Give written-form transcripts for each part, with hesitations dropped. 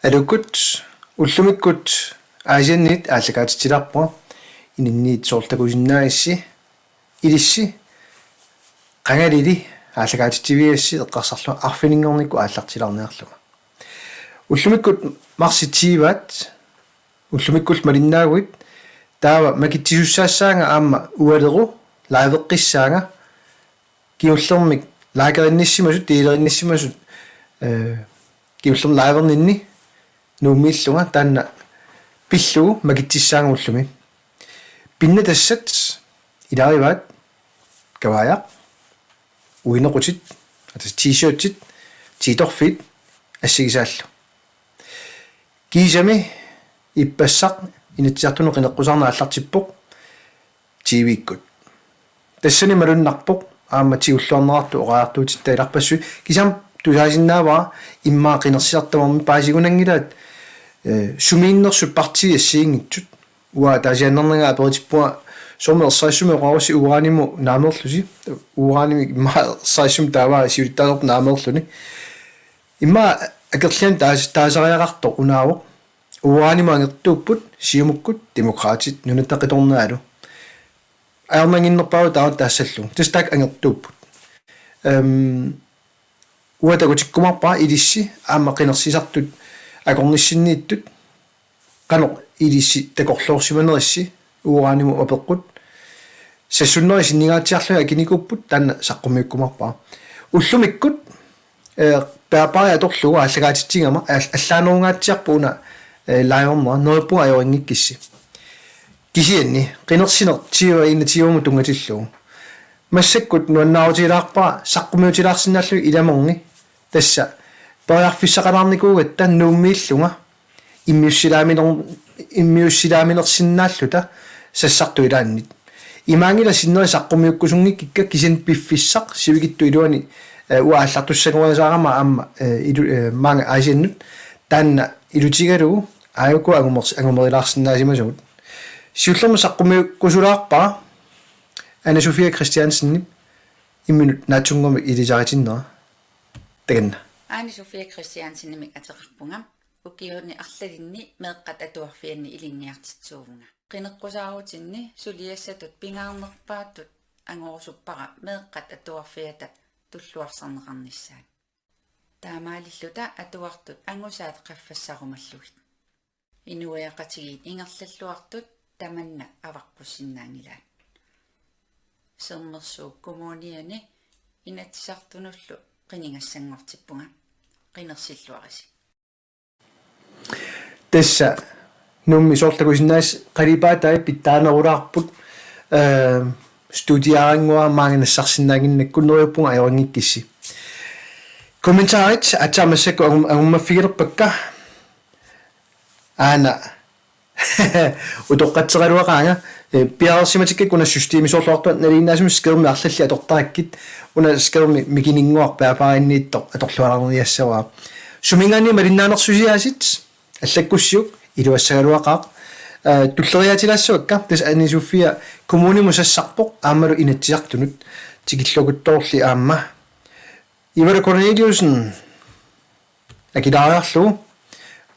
Alukut ullumikut aasiannit aallakaatitilаарpua ininniit soortakusinnaissi ilissi qangalili aallakaatitiviassi eqqarsarlu arfininngornikku aallartilarnearluga ullumikut marsitiivaat ullumikkult malinnaaguit taava makittisussaassaanga aamma ualeru laaveqqissaanga kiullermik laakerinnissimasut tiilerinnissimasut kiullern laaverninni nuummiillunga taanna pillugu makittissaanguullumi pinna tassat ilaarivaat kavaajaq uinequtit atas t-shirtit tiitorfit assigisaallu kiisami ippassaq inatsiartunu qineqqusarna allartippoq tiiviikkut tassani malunnarpoq aamma tiulluarnerartu oqaartuutitta ilarpassu kisam tusaasinnaavaa immaa qinersiartamarmi paasigunangilaat sumiinnersu parti assiingitsut uа таасианнернага аперитиппуа сорме ерсаассуми оqarusi урааниму наамерлуси урааними имма ерсаассум тааваа сиулиттаалерп наамерлуни имма акерлиан таасариақарто унаавоq ураанима ангертууппут сиумуккут демократит нунаттақиторнаалу аермангиннерпаава таава таассаллу тустак ангертууппут уатагутиккумарпаа илисси аама қинерсисартут акорниссиннииттут qanoq ilissi takorluorsimanerissi uuraanimu apeqqut sassunneri sinnigaatiarluga akinikupпут taanna saqqummiukkumarpaa ullumikkut paapari atorlugu aallagaatittingama allaanerungaatiarpuuna laajornera nerippuga ajoringikkissi kisianni qinersiner tiiva ina tiivamu tungatillugu massakkut nuannaarutilaarpaa saqqummiutilaarsinnaallugi ilamorni tassa periarfissaqalaarnikuugatta nuummiillunga иммиуссилааминерсиннааллута сассарту илааннит имаангила синнери саққумиуккусунгиккикка кисин пиффиссақ сивигитту илуани уааллартуссагуасаарама аама маанга аасианнут таанна илутигалугу ааюку агумерилаарсинаасимасугут сиуллерма саққумиуккусулаарпаа Anna Sofia Christiansen имминут наатсунгоми илисаритиннера таганна Anna Sofia Christiansen имик атеқарпунгам укиорни арлалинни меэққат атуарфианни илинниартитсуувнга qinеққусаарутинни сулиассатут пингаарнерпааттут ангорусуппара меэққат атуарфиата туллуарсарнеқарниссаат таамаалиллута атуартут ангусаат қаффассарумаллугит инуяқатигит ингерллуартут таманна аваққуссиннаангилаат сермерсуу коммуниани инатсисартунуллу qinингассангортиппунга qinерсиллуариси тасса нумми соорлакусиннаас қалипаатаа питтаанерулаарпут студиаангуа маангнассарсинаагиннакку нериуппунга аёрингиккисси комментарит атаамассакку агуммаффигилерпакка аана утоққатсералуақаanga пиарсиматиккуна системисоорлуартуат налииннаасми скерми арлалли атортараккит уна скерми микинингуар паапааинниитто аторлуаларниассаваа сумингаани малиннаанерсусиаасит аллаккуссиук илуассагалуақаақ туллериатилаассуакка тас Anna Sofia коммунимусассарпоқ аамалу инатсиартунут тикиллугутторли аама Ивара Corneliusen акилаариарлу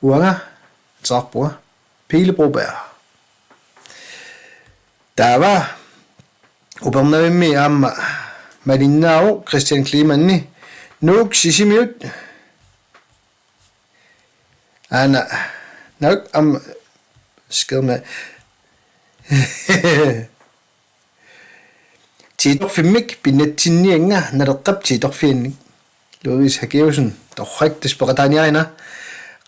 уага таарпуа Пилебробær таава убернавимми аама малиннаау Christian Klimanni нук сисимиут Anna nok am skilme tiitorfimmik pinnatsinnianga naleqqap tiitorfiinnik Louis Hakeusen torriktis peqataaniaina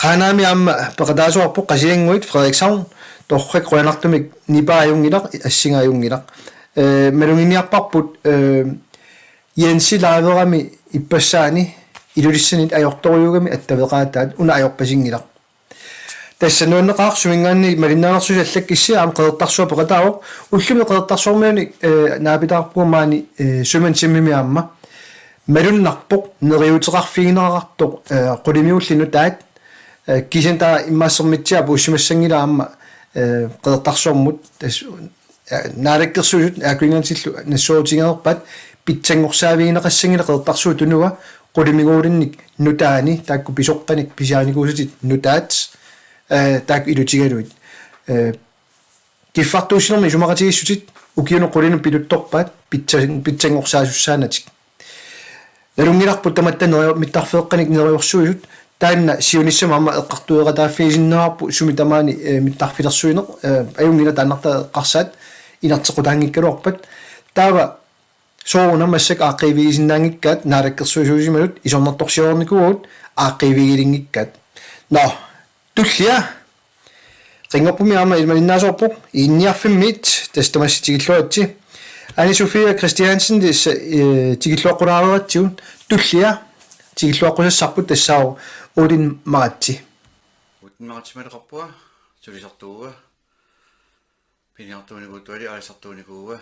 qaanaami amma peqataasuarpu qasianguit Frederikshavn torrik ruanartumik nipaajungilaq assingaajungilaq malunginiarparput Jensi laaverami ippassaani ilulissani ajortoriugami attaveqaataat una ajorpasingilaq тасса нуаннеқар сумингаанни малиннаанерсуси аллаккисси аама қедертарсуа пеқатаавоқ уллуми қедертарсуармиуни наапитаарпугамаани суман симмими аама малуннарпоқ нериутеқарфигинерартоқ қулимиуллину таат кисента иммаассермитсиа пуссимассангила аама қедертарсуармут тас наалаккерсуусут аакуингансиллу нассуутингерпат питсангорсаавигинеқассангила қедертарсуу тунуа qudimiguulinnik nutaani taakku pisoqqanik pisiaanikuusitit nutaat taakku ilutigaluit kiffartuusinermi sumaqatigissutit ukiunu qulinu piluttorpaat pitsangorsaasussaaнаtik налунгиларпут таматтанерио миттарфеэкканик нериорсуисут таанна сиунissama амма эққартуеқатааффигисиннаарпу суми тамаани миттарфилерсуинеқ аюнгила тааннарта эққарсаат инартеқутаангиккалуарпат таава соона массак ааққивигисиннаангиккаат наалаккерсуисуусималут исорнарторсиорникуут ааққивигилингиккаат но туллиа рингорпуми аама илмалиннаасоорпо иинниарфиммит тастамасситигиллуатси Anne Sofia Christiansen disse tigilluaqulaareratsiun tullia tigilluaqqusassarput tassaaru ulin maratsi utmaratsimaleqarpua sulisartuuga piniartuunikuutuali aalisartuunikuuga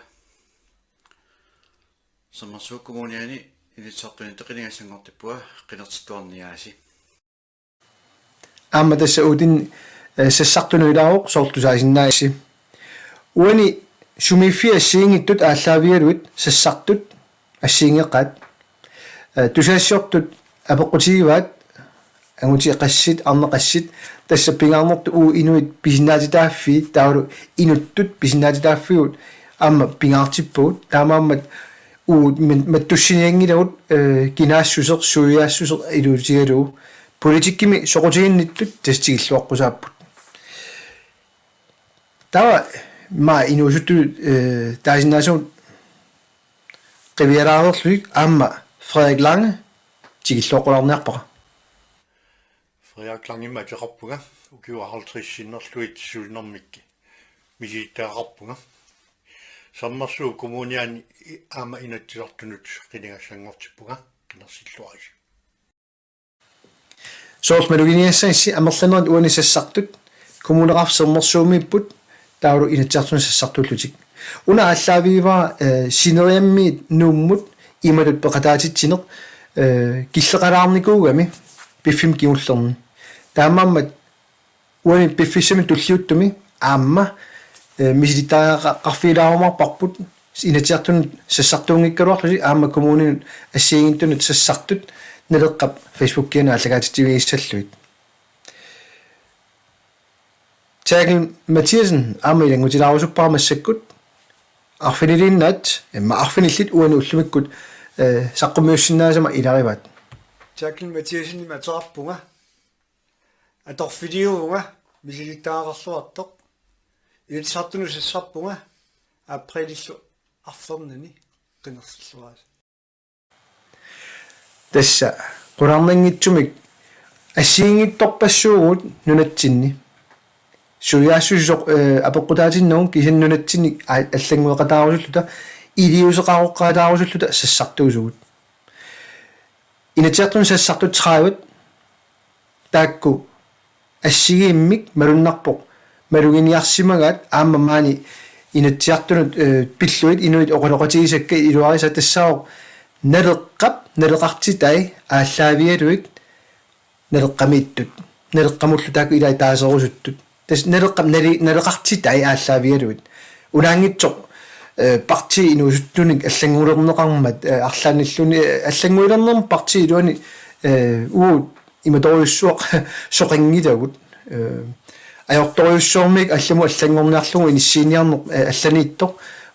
sammarsuukkumuniani initsartuni teqilingassangortippua qinertittuarniaasi amma tassa ulin sassartunuilaaruq soortusaasinnaassi uani sumifia siingittut ааллаавиалуит сассартут ассиингеққат тусаассиортут апеққутигиваат ангути қассит арнеқассит тасса пингаарнэрту уу инуит писинаатитааффи таалу инуттут писинаатитааффиут аама пингаартиппуут таамааммат уу маттуссиниангилавут кинаассусеқ суиаассусеқ илуутигалуу политиккими соқутигинниттут тастигиллуаққусааппут тава ма инуусутту таасиннаасуут qivieraaderluik aamma Frederik Lange tigillooqulaarniarpaqa Frederik Lange mateqarpuga ukiuaraltrissinnerluit suunermikki misiittaaqarpuga sammarsuu kommuniani aama inatsisortunut qilingassangortippuga kinersilluarisi soormaluginiassaissi amerlanerat uanisassartut kommuneqarsernersuumiipput taulu inatsiartunissassartullutik una ааллаавиива синериаммиит нууммут ималут пеқатаатитсинеқ киллеқалаарникуугами пиффим киуллерни таамааммат уани пиффиссами туллиуттуми аама мисилитааақарфилаарумарпарпут инатиартун сассартуунгиккалуарлуси аама коммунин ассиигинтунут сассартут налеққап фейсбуккиана аллагаатитсивииссаллуит Tagel Mathiasen aama ilangutilaarusuppaarmassakut arfiniliinnaat imma arfinillit uanuullumikkut saqqummiussinnaasama ilarivat Tagel Mathiasen mateqarpunga atorfiliuunga misilittaaqarluartoq ilitsartunusassarpunga aprilillu arfernani qinersilluaas tassa qulaarnangitsumik assiingittorpassuugut nunatsinni суяассусоқ апеққутаатиннагун кисиннунатсиник аллангуеқатаарусуллута илиусеқароққаатаарусуллута сассартуусугут инатиартун сассартут траават таакку ассигииммик малуннарпоқ малугиниарсимагаат аама маани инатиартунут пиллуит инуит оқалоқатигисакка илуариса тассаоқ налеқартитай ааллаавиалуит налеққамииттут налеққамуллу таакку илай таасерусуттут тас налеқартитай ааллаавиалуит улаангитсоқ парти инуусуттуник аллангулернеқармат арлааниллуни аллангуилернерм парти илуани уу иматорюссуақ соқингилагут аёрторюссуормик алламу аллангорниарлугу иниссииниарнеқ алланииттоқ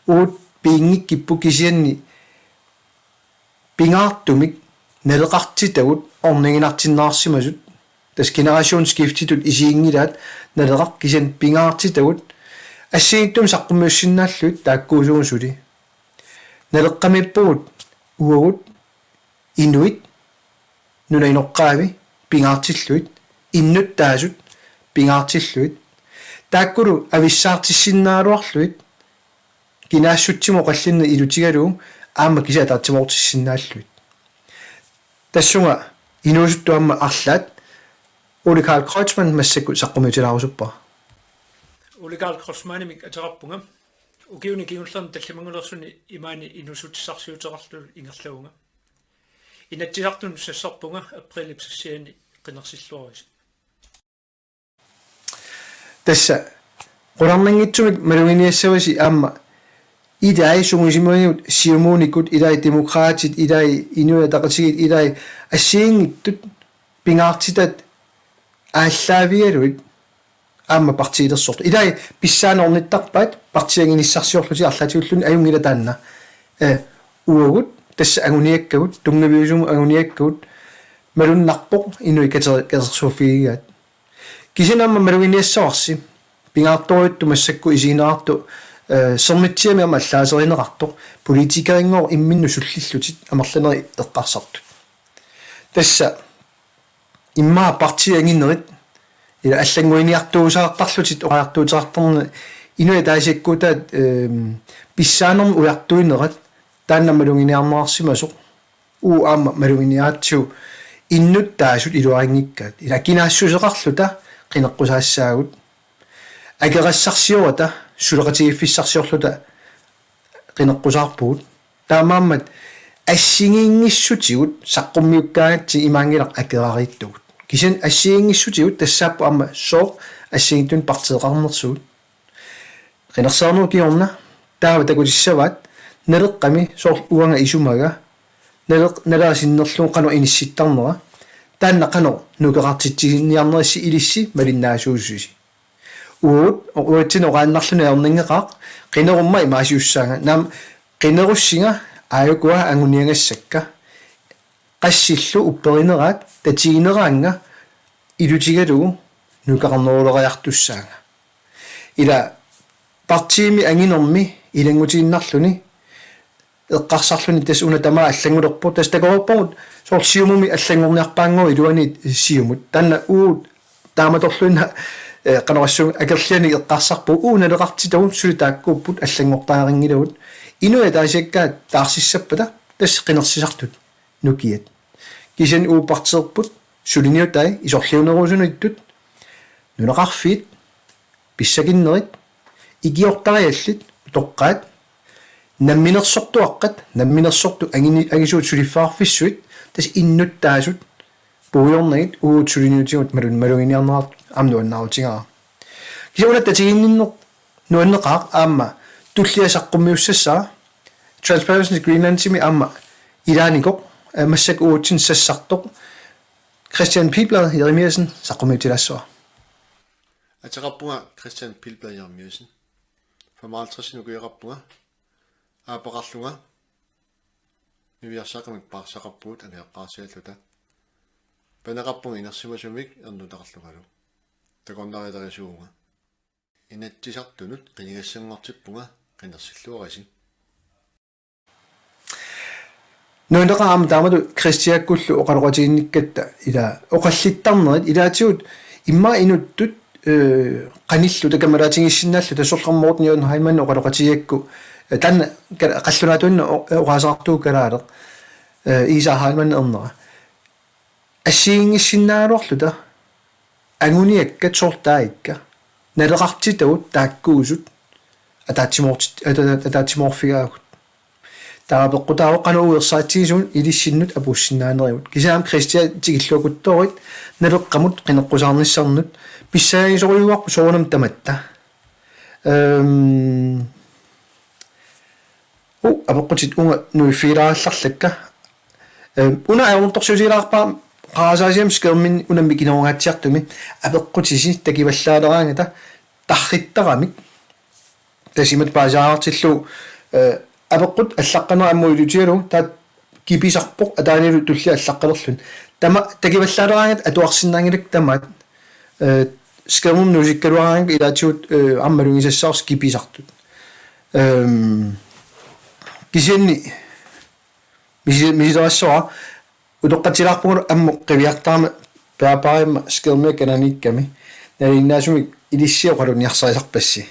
уут пиингик киппу кисианни пингаартумик налеқартитагут орнигинартиннаарсимасут тас генерationsskiftitut isiingilаат налеқар кисиан пингаартитагут ассииттум саққуммиуссиннааллуит тааккуусугусули налеққамиппугут уагут инуит нунаиноққаави пингаартиллуит иннут таасут пингаартиллуит тааккулу ависсаартиссиннаалуарлуит кинаассутсимо қаллинна илутигалуу аама кисаатаартимоортиссиннааллуит тассунга инуусуттуамма арлаат Ole Karl Kreutzmann massakku saqqumutilaarusuppa Ole Karl Kreutzmann aterappunga ukiuni kiunllerni tallimangulersuni imaani inusutissarsiuteqarlul ingerlaunga inatsisartun sassarpunga aprilipsassiani qinersilluaris tassa qularnangitsumik maluginiassavasi aamma idai sungisimuni siumunikut idai demokraatit idai inuya taqatigit idai assiingittut pingaartitat ааллаавиалуит аама партиилерсорт илай писсааноорниттарпаат партиангинissarsiorluti арлатиуллуни аюнгила таанна уагут тасса агуниаккагут тунгавиусуму агуниаккагут малуннарпоқ инуи катерсуфигигаат кисинаама малугиниассаварси пингаарторутту массакку исинеарту сэрмитсиами ама аллаасеринеқартоқ политикарингоор имминну суллиллутит амерланери эққарсартут тасса имма партиангинерит ила аллангуиниартуусаартарлутит оqaartuuтерарторна инуя таасиккутаат писсаанерм уяртуинерат таанна малугиниарнеарсимасоқ уу аама малугиниаатсу иннут таасут илуарингиккаат ила кинаассусеқарлута қинеққусаассаагут агерассарсиората сулеқатигиффиссарсиорлута қинеққусаарпугут таамааммат ассигиингиссутигут саққуммиуккаагатси имаангилақ акерарииттугут кисен ассигиингиссутигут тассааппу аама соо ассигиттун партеэқарнерсуут қинерсаарнуу киорна таава такутиссаваат нелеққами соор уанга исумага налаасиннерлуу қано инисситтарнера таанна қано нукеқартитсигинниарнерисси илисси малиннаасуусуси уут уутсинеқааннарлуни ернингеқаақ қинерумма имаасиуссаага наам қинеруссинга ааюкуа ангуниангассакка qassилlu upperинераат татигинераанга илутигалугу нукарнерулериартуссаага ила партиими ангинерми илангутииннарлуни эққарсарлуни тас уна тама аллангулерпу тас такоорпагут соорсиумуми аллангорниарпаангоо илуани сиумут танна уут тааматорлуина канарассуун акерлиани эққарсарпу ууналеқартитагун сулитааккууппут аллангортаарингилавут инуя таасиккаат таарсиссаппата тас қинерсисартут нукиат кисен уупартеерпут сулиниутай исорлиунерусунуиттут нунеқарфиит писсакиннерит игиортариаллит тоққаат намминерсортуаққат намминерсорту агисуут сулиффаарфиссуит тас иннуттаасут пуйорнагит уут сулиниутигут малугиниарнерат амнуаннаутигара кисуна татигинниннер нуаннеқар аама туллиасаққуммиуссассаа Transparency Greenland сими аама илааникоқ массак уутсин сассартоқ Christian Pilblad Jeremiasen saqqumiutilassua атеқарпунга Christian Pilblad Jeremiasen 55 нукуиақарпунга аапеқарлунга нивиарсаақамик паарсақарпуут алиаққарсиаллута панеқарпунга инерсимасумик ернутақарлунгалу такорнаритерисуунга инаттисартунут қинигассангортиппунга қинерсиллуараси нундеqaam таамаду кристиаккуллу оқалоқатигинниккатта ила оқаллиттарнерит илаатигут имма инуттут qanillu takamalaatigissinnaallu tasorqarmoort niun haimannu оқалоқатигиакку танна қаллунаатуинна оqaasaqartuu калаалеқ ииса хайман ернера ассиингиссиннаалуарлута агуниакка сортааикка налеқартитагут тааккуусут атаатсимоорфигаагут таапеққутаавоқ канууерсаатсигисун илиссиннут апуссиннаанериут кисаам кристиа тигиллуакутторит налеққамут қинеққусаарниссарнут писсаагисориуарпу соонам таматта апеққутит унга нуиффилаалларлакка уна аунторсусилаарпаа qaasasiam skермин унамми киноонгаатсиартуми апеққутиси такиваллаалераангата тарриттарамик тасимат паасаартиллу апеққут аллаққанера аммуилутигалу таат киписарпоқ атаанилу тулли аллаққалерлун тама такиваллаалераангат атуарсиннаангилак тамаат скермун нусиккалуараанга илаатиут аммалунгисассаарс киписартут кисианни мисилерассора удоққатилаарпугу амму қивиартаама паапарима скермиа кананикками налиннаасуми илиссиоқалуниарсарисарпасси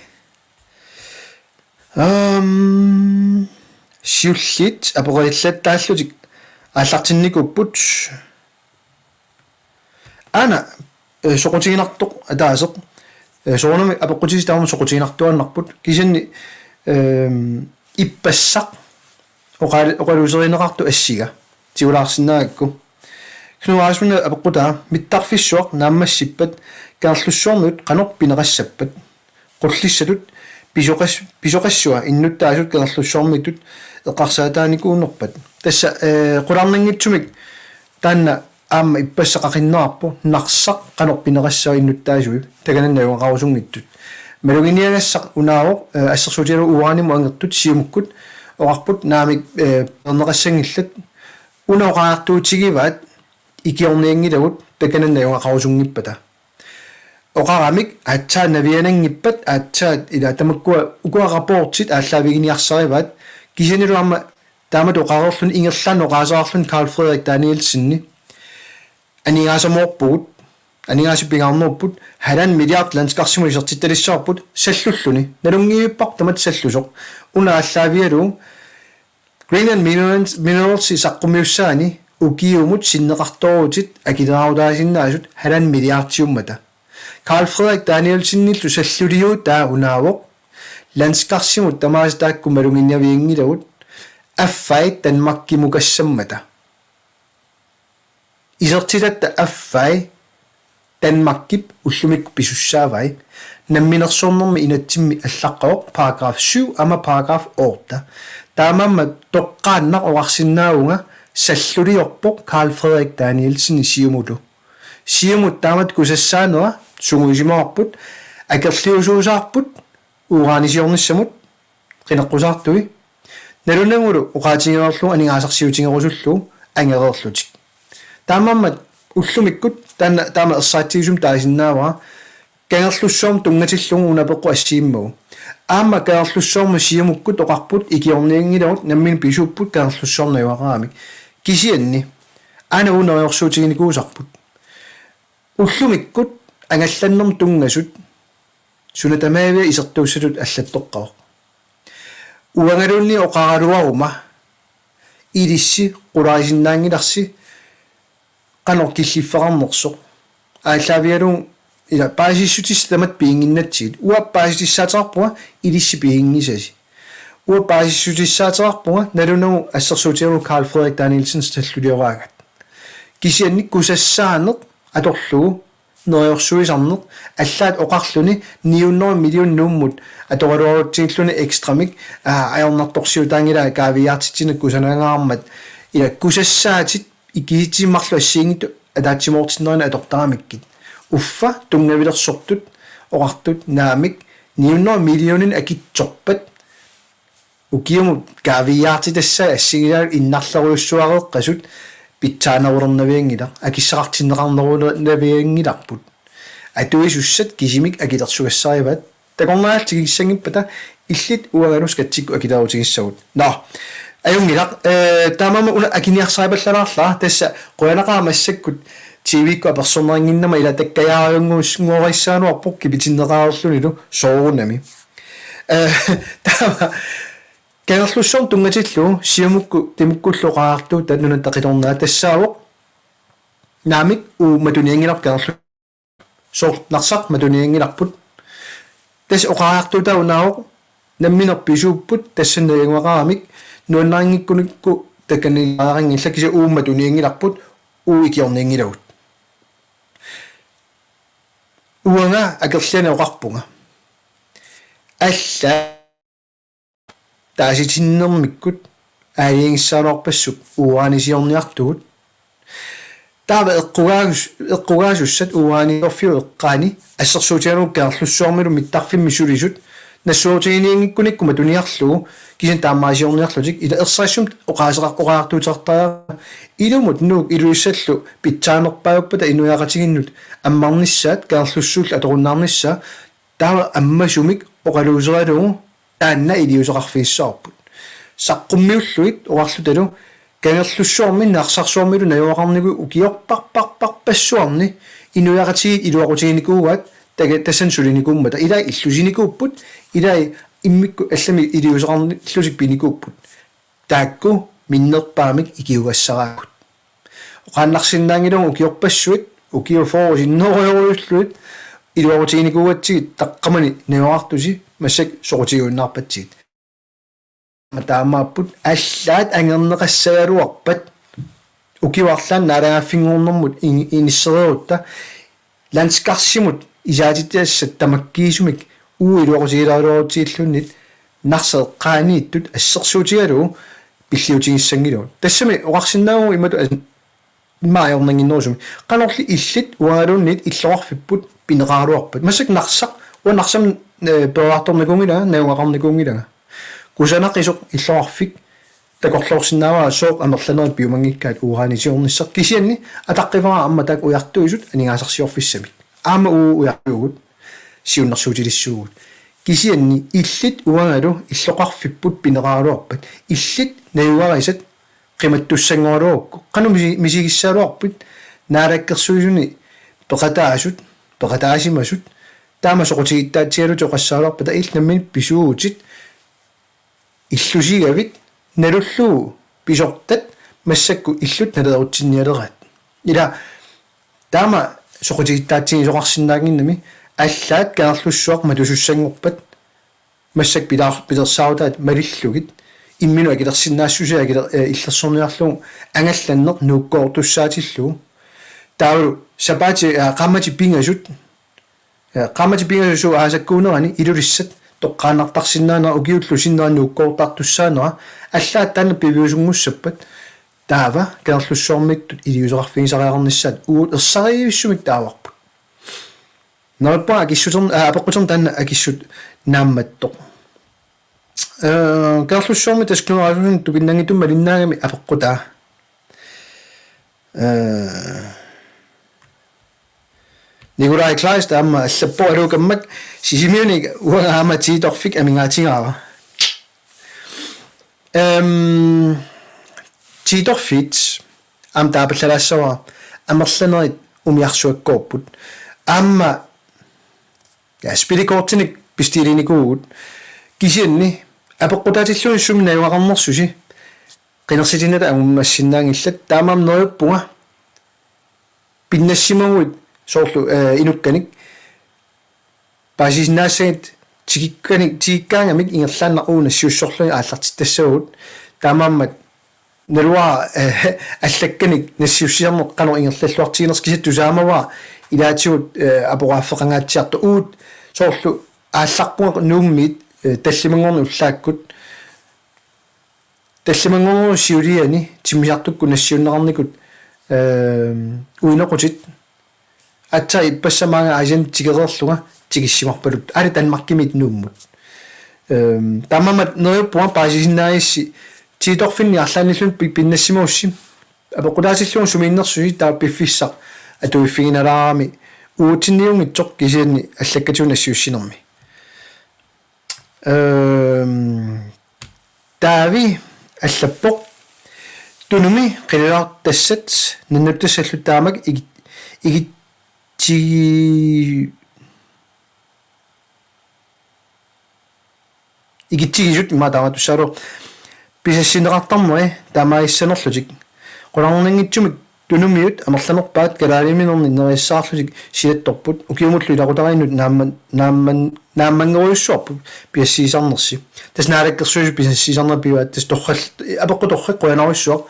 сиуллит апоқалиллаттааллутик ааллартинникуппут ана соқутигинартоқ атаасеқ соонами апоқутис таама соқутигинартуаннарпут кисанни иппассақ оқалусеринеқарту ассига тиулаарсинаагакку кнуаасмуна апеққутаа миттарфиссуақ нааммассиппат каарлуссуорнут қанор пинеқассаппат қуллиссатут писоқассуа иннуттаасут керллуссоормитут эққарсаатааникуунерпат тасса қуларнингитсумик таанна аама иппассақақиннерарпу нарсақ қанорпинерассаа иннуттаасуи тагананнауа қарусунгиттут малугиниагассақ унаавоқ ассерсуутиалу уааниму ангертут сиумуккут оqarput наамик пернеқассангиллат унаоqaartuутигиваат икиорниангилагут такананнауа қарусунгиппата оqaramik атсаа навианангиппат аатсаат ила тамаккуа укуарапортит ааллаавигиниарсариваат кисанилуарма таамат оqaroorlun ингерлаан оqaасаарлун Карл Фредерик Даниэлсинни анигаасамоорпугут анигаасиппингаарнерпут халан миллиард ландскарсиму исертитталиссаарпут саллуллуни налунгииппар тамат саллусоq унааллаавиалу Green Minerals исаққумиуссаани укиумут синнеқарторутит акилераудаасиннаасут халан миллиардтиуммата Карл Фредерик Даниэлсинниллу саллулиу таа унаавоқ ландскарсимут тамааситаакку малунгиннавиингилагут аффай танмаккимукассаммата исертилатта аффай танмаккип уллумикку писуссаавай намминерсуорнэрми инатсимми аллаққоқ параграф 7 ама параграф 8 таамамма тоққааннақ оqarsinnaaunga саллулиорпоқ Карл Фредерик Даниэлсин сиумулу сиумут таамат кусассаанера сунгуисимаарпут акерлиусуусаарпут ураанисиорниссамут қинеққусаартуи налунангулу оqaатингерлу анигаасарсиутингерусуллу ангерерлутик таамаммат уллумиккут таама ерсаатигусум таасиннааваа кангерлуссоорм тунгатиллугу унапеққу ассииммагу аама кангерлуссоорма сиумуккут оqarput икиорниангилагут наммин писуппут кангерлуссоорнаюақарамик кисианни ана унериорсуутигиникуусарпут уллумиккут ангалланнерм тунгасут сунатамаавиа исертууссалут аллаттоққавоқ уангалуунни оqaraluaruма илисси qulaasиннаангиларси qanor killifferarnersoq ааллаавиалу ила паасиссутиссатамат пиингиннатсигит уа паасиссаатеқарпуга илисси пиингисаси уа паасиссутиссаатеқарпуга налунагу ассерсуутиалу Карл Фредерик Даниэлсин таллулиораагат кисианни кусассаанеқ аторлугу ноёрсуисарнеқ аллаат оқарлуни 900 миллион нуммут аторалуарутсигиллуни экстрамик аернарторсиутаангила каавиартитсинак кусанаагаармат ила кусассаатит икиитиммарлу ассиингиту атаатсимоортиннерина атортарамиккит уффа тунгавилерсортут оqartut наамик 900 миллионин акитсорпат укиумут каавиартитассаа ассигилаа иннарлеруйуссуареэққасут питсаанерулернавиангила акиссақартиннеқарнерулернавиангиларпут атуисуссат кисимик акилерсугассариваат такорнаалтигиссангиппата иллит уагалус катсикку акилерутигиссагут на аюнгилақ таамама уна акиниарсаапаллалаарлаа тасса қуянақаамассаккут тивикку аперсорнерингиннама ила таккаяарингууснгуориссаануарпоқ кипитиннеқарерлунилу соорунами таама кангерлуссоорм тунгатиллу сиумукку тимуккуллоqaartu таннунан тақилорнаа тассаавоқ наамик матуниангилар кангерлу соор нарсақ матуниангиларпут тас оqaartuuta унаавоқ намминерписууппут тассаннаягуақарамик нуаннарингиккуникку таканилаарангилла киса матуниангиларпут икиорниангилагут уанга акерлана оqarpunga алла тааситиннэрмиккут аалингиссаалуарпассук уаанисиорниартугут таава эққугаасуссат уааниорфиу эққаани ассерсуутиалу каарлуссуармилу миттарфимми сулисут нассуутигиниангиккуникку матуниарлугу кисан таамаасиорниарлутик ила ерсаассум оqaasеқарқугаартуутертаа илумут нуук илуиссаллу питсаанерпааппата инуяақатигиннут аммарниссаат каарлуссуул аторуннаарнisса таава аммасумик оқалуусериалугу таанна илиусеқарфииссаарпут саққуммиуллуит оqarlutalu кангерлуссуарми наарсарсуармилу наюақарнигу укиорпарпарпарпассуарни инуяақатигит илуақутигиникуугаат тасан сулиникууммата илаа иллусиникууппут илаа иммикку аллами илиусеқарниллусик пиникууппут таакку миннерпаамик икиугассараакут оқааннарсиннаангилугу укиорпассуит укиуфоорусиннеруйоруиллуит илуақутигиникуугатсигит таққамани наюақартуси массак соқутигуиннаарпатсигит матаамааппут аллаат ангернеқассагалуарпат укиуарлаан наалагааффингуурнэрмут иниссериорутта ландскарсимут исаатитаассат тамаккиисумик уилуорусигилааруутииллуннит нарсеэққаанииттут ассерсуутигалу пиллиутигиссангилу тассами оқарсинаагу имату маайорнангиннерусуми канорли иллит уагалууннит иллоқарфиппут пинеқаруарпат масак нарсақ уанарсам пераарторникунгила наугақарникунгилага кусанақисоқ иллоқарфик такорлоорсинааваа сооқ амерланери пиумангиккаат уурааниси кисианни атаққивара амма так уяртуисут анигаасарсиорфиссамик аама уяртугут сиуннэрсуутилиссуугут кисианни иллит уангалу иллоқарфиппут пинеқаруарпат иллит наюарисат qimatussangorluukku qanu misigissaaluarput naalakkersuisuni peqataasimasut taama soqutigittaatigalu toqassaaluarpata ilnammin pisuutit illusigavit nalullu pisortat massakku illut nalarutinnialerat ila taama soqutigittaatigisoqarsinnaaginnami аллаат каарлуссуақ матусуссангорпат массак пилерсаутаат малиллугит иммину акилерсиннаассусиа иллерсорниарлугу ангалланнер нууккоортуссаатиллугу тааву сапаати qamati pingasut аасаккуунерани илулиссат тоққаанартарсиннаана укиуллу синнера нууккоортартуссаанера аллаат таана пивиусунгуссаппат таава каарлуссуармиттут илиусеқарфигисариарнissaат уут ерсариивиссумик тааварпут норпаа киссутерн апеққутер таана акиссут наамматтоқ каарлуссуарми таскнуаалун тупиннангитум малиннаагами апеққутаа Nikolai Kleist amma allappualuukammak sisimiunik uangaama tiitorfik amingaatigaara tiitorfit am taapallalassava amerlanerit umiarsuakkoorput amma spilikortinik pistiilinikuugut kisianni apeqqutaatilluuni suminajuaqarnersusi qinersitinata angummassinnaangillat taamaam noyuppunga pinnassimaguit soorlu inukkanik paasisnaassagit tigikkaangamik ingerlaannaruuna siussorluni aallartittassagut taamaammat nalua allakkanik nassiussiarneq qanor ingerlalluartiginerskisat tusaamavaa ilaatigut apoqaaffeqangaatiartu uut soorlu aallarpunga nuummiit таллимангорни уллааккут таллимангорну сиулиани тиммиартукку нассиуннеқарникут уинеқутит атса иппассамаага ажен тигерерлунга тигиссимарпалут али танмаркимит нууммут тамамат ноёппуа паасисиннаайисси тииторфинни арлааниллун пиннассимаусси апеқулаасиллуун сумииннерсуи таа пиффиссақ атуиффигиналаарами уутинниунгитсоқ кисианни аллаккатуун ассиуссинерми тави аллаппоқ тунуми қилаартассат наннуттассаллутаамак игитсигисут матааватуссаалу писассинеқартармуи таамааиссанерлутик қуларнангитсумик тунумиут амерланерпаат калаалиминерни нериссаарлутик силатторпут укиумуллу илақутарииннут нааммангеруйуссуарпут пиассиисарнерси таснаалеккерсуису пиассиисарнер пиваат тас торрал апеққуторрек қуянаруйссуар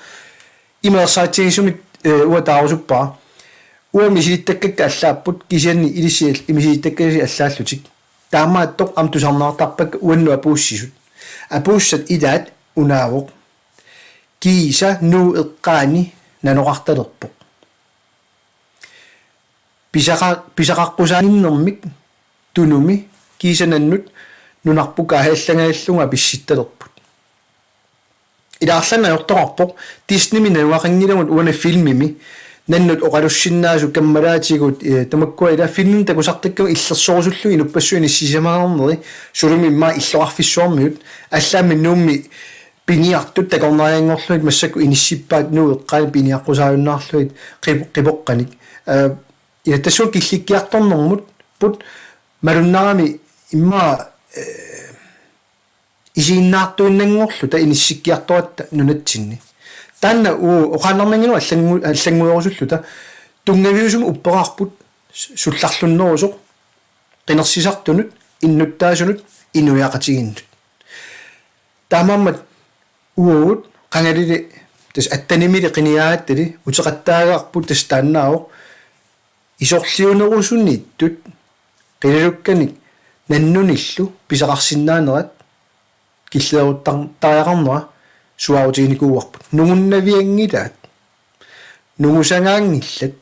имеерсаатигисумик уатаарусуппаа уамисилиттаккакка аллааппут кисианни илиссиал имисилиттаккаси аллааллутик таамааттоқ амтусарнаартарпак уанну апууссисут апууссат илаат унаавоқ кииса нуу эққаани наноқарталерпоқ писақаққусааниннэрмик тунуми кисананнут нунарпука хааллагааллунга писситталерпут илаарлана йорторарпоқ дисними науақангилагут уана филмими наннут оқалуссиннаасу каммалаатигут тамаккуа ила филмим такусартаккама иллерсорусуллу инуппассуини сисамаарнери сулумимма иллоқарфиссуармиут аллаами нуумми пиниартут такорнариангорлуит массаку иниссиппаат нуу эққаани пиниаққусааюннаарлуит қипоққаник я тассуун килликкиарторнэрмут пут малуннарами имма исииннаартуиннангорлу та иниссиккиарторатта нунатсинни таанна оқааннарнангину аллангуйорусуллута тунгавиусум уппераарпут сулларлуннерусоқ қинерсисартунут иннуттаасунут инуяқатигиннут таамааммат уут қангалили тас аттанимили қиниааттали утеқаттаагаарпут тас тааннаавоқ исорлиунерусунниттут қилалукканик nannunillu pisaqarsinnaaneret killeeruttariaqarnera suarutiinikuuarput nungunnaviangilaat nungusangaangillat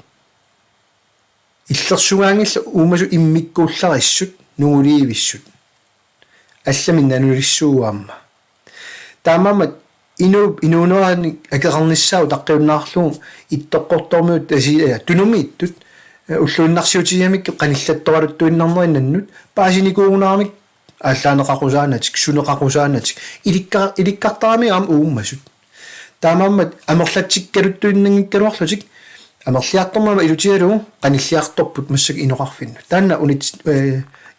иллерсугаангилла уумасу иммиккуулларissut нугулиивиссут алламин нанулиссууаама таамаамат инуунерани акеқарниссаау таққиуннаарлугу иттоққортормиут асиа тунумииттут уллуиннарсиутиамикке қаниллатторалуттуиннарнериннаннут паасиникуугунаарамик ааллаанеқақусаанатик сунеқақусаанатик иликкартарамиаам ууммасут таамаамат амерлатсиккалуттуиннангиккалуарлутик амерлиартормама илутиалугу qanilliartorput массак иноқарфинну таанна унит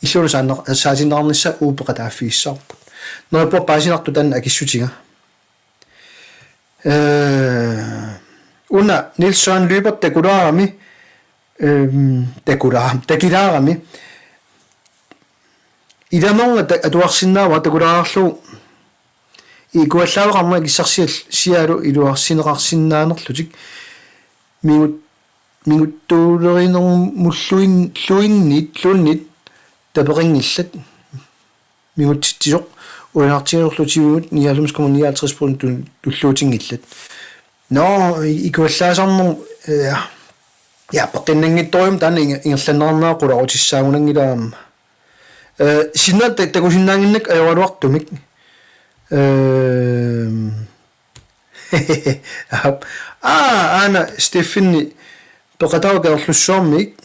иллуунасааннеқ саатиннеқарнisса уупеқатааффииссаарпут нерпо паасинарту таанна акиссутига уна Нилсson Lyber такулаарами идамонга атуарсиннаава такулаарлу икуаллаавеқарма киссарсиал сиалу илуарсинеқарсиннаанерлутик мигуттуулеринермуллуиннит таперингиллат мигутситсисоқ уинартиерлутигуут 99,59% туллуутингиллат но икуаллаасарнер я паққиннангитториум таана ингерланнернеақула утиссаагунангилаама синнат такусиннаангиннак аёралуартумик ана Стефани пеқатаугерлуссуармик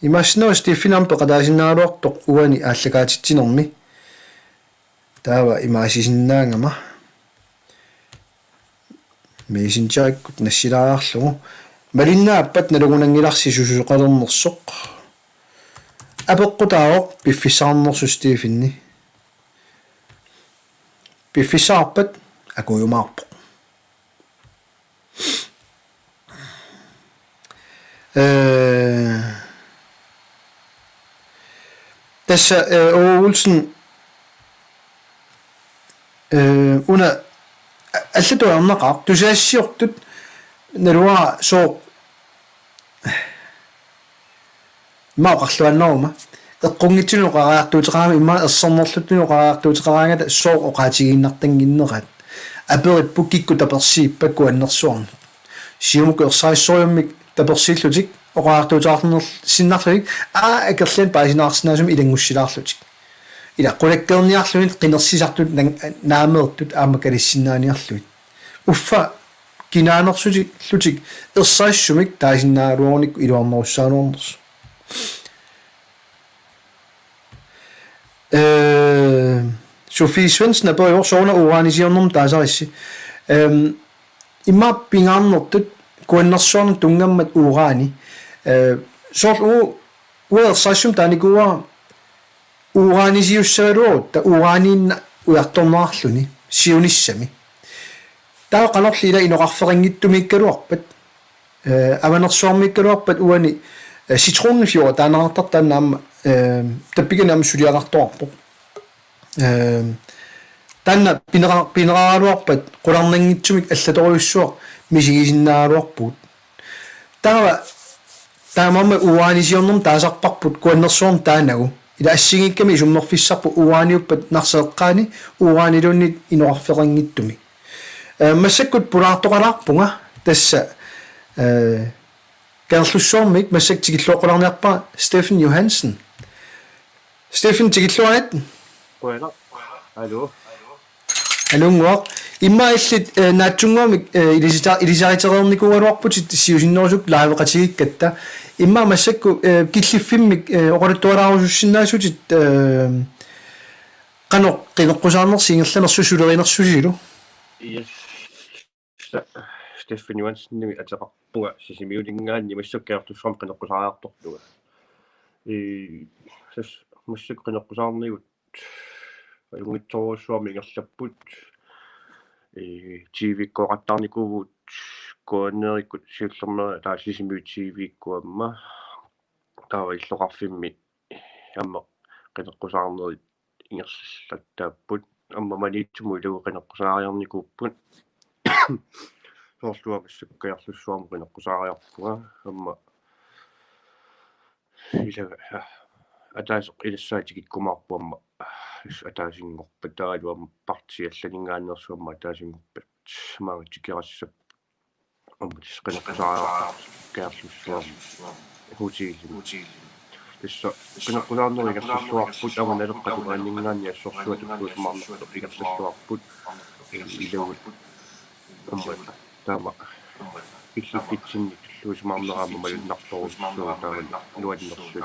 имасноо Стефинам пеқатаасиннаалуартоқ уани ааллагаатитсинерми таава имаасисиннаангама мессенджериккут нассилааарлугу малиннааппат налугунангиларси сусуқалернерсоқ апеққутаавоқ пиффисаарнерсу Стефинни пиффисаарпат акуйумаарпоқ tässä Olsen una allatuarneqaq tusaassiortut nalua soo maaqarluanneruma eqqungitsunuqaraartuuteqarami imma ersernerluttunuqaraartuuteqaraangata soo oqaatigiinnartanginnerat aperippu kikku tapersiippakku annersuarni siumuku ersaissoriummik таперсииллутик оқаартуутаарлунер синнарлутик акерлан паасинаарсинаасум илангуссилаарлутик ила қулаккерниарлунит қинерсисартут наамеэртут аамакалиссинааниарлуит уффа кинаанерсутик лутик ерсаассумик таасиннаалуорник илуарнеруссаануорнерс Sofie Svendsen er både også under organiseringen der så imma pingaannertut kuannersuarn tungammat uuraani sort uersassum taanikuwa uuraanisiussaaluut ta uuraaniinna uartornaarluni siunissami taa qanorlila inoqarferinngittumikkaluarpat avanersuarmikkaluarpat uani citronenfjord taanartartaannaamma tappikanam suliaqartoarpo tanna pineraaluarpat qularnangitsumik allatoriussuaq мисигисиннаалуарпут таамама уаанисиорнерм таасарпарпут куаннерсуорн таанагу ила ассигикками суммерфиссарпу уааниуппат нарсеэккаани уаанилуннит инуарферингиттуми массаккут пулаартоқалаарпунга тасса карлуссуормик массак тигиллуоқуларниарпа Стефан Johansen Стефан тигиллуанат Bueno, hallo. алунгуа иммаиллит наатсунгуамик илисаритеқерникуалуарпут сиусиннерусук лаавеқатигиккатта имма массакку киллиффиммик оқалуттуалаарусуссиннаасутит қано қинеққусаарнерси ингерланерсусулеринерсусилу Yes. Stefan Johansen nimi атеқарпуга сисимиулингаанни массаккаартуссуам қинеққусаариарторлуга сас массак қинеққусаарнигут юнгитсоруссуами ингерлаппут TV-коқаттарникуугут куаннериккут сиуллернера таасисимиут TV-куамма таава иллоқарфимми амма қинеққусаарнерит ингерлаттааппут амма малиитсуму илугу қинеққусаариарникууппут соорлуамассаккаарлуссуарма қинеққусаариарпуга амма илага атаасеқ илассаатикит кумаарпуамма атаасингорпат таалуам партиалланингаанерсуамма атаасингорпат маагатикерассап амматис qinaqusaaraa каарлуссуам хутиилли тисса qinaqulaarnerigarsussuarput аманалеққату ааннингаанни ассорсуа туккуус маарлу игассаллуарпут илауут амма таама иллуттитсинник луусмаарнераама малуннарторуссуу таавал луаннерсуни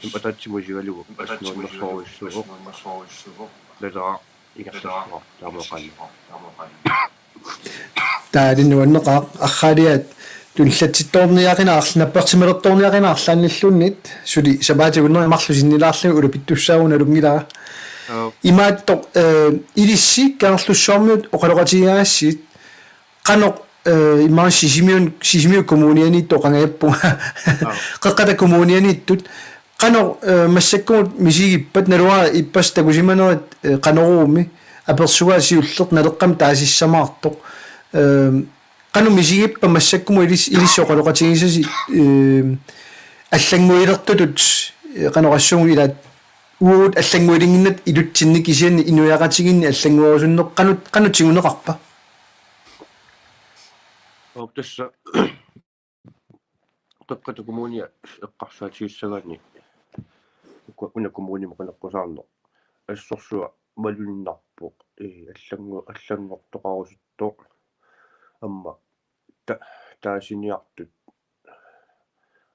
импататсимусигалугу аснууннерсоруйссугу лалера игассаллуар таамоқалли таалинуаннеқаа архаалиат туллатситторниақинаарлнаппертимелерторниақинаарлаанниллуннит сули сабаатигуннери марлусиннилаарлугу улупиттуссаагуна лунгилаа имааттоқ илисси каарлуссуармиут оқалоқатигаассит қано имаа сисимиу коммуниани тоқангаппунга қаққата коммунианиттут қано массаккуут мисигиппат налуа иппас такусиманерит қанорууми аперсугаасиуллерт налеққам таасиссамаартоқ qanu misigippa massakkumu ilissoqaloqatigissasi аллангуилертутут qanoqassugu ilaat uut аллангуилингиннат илутсинник кисианни инуяqatigинни аллангуарусуннеқ qanutiguneqarpa оптасса таққата коммуния эққарсаатиуссагаани уна коммуни моқанеққусаарнеқ ассорсуа малуннарпоқ аллангортоқарусуттоқ амма таасиниартут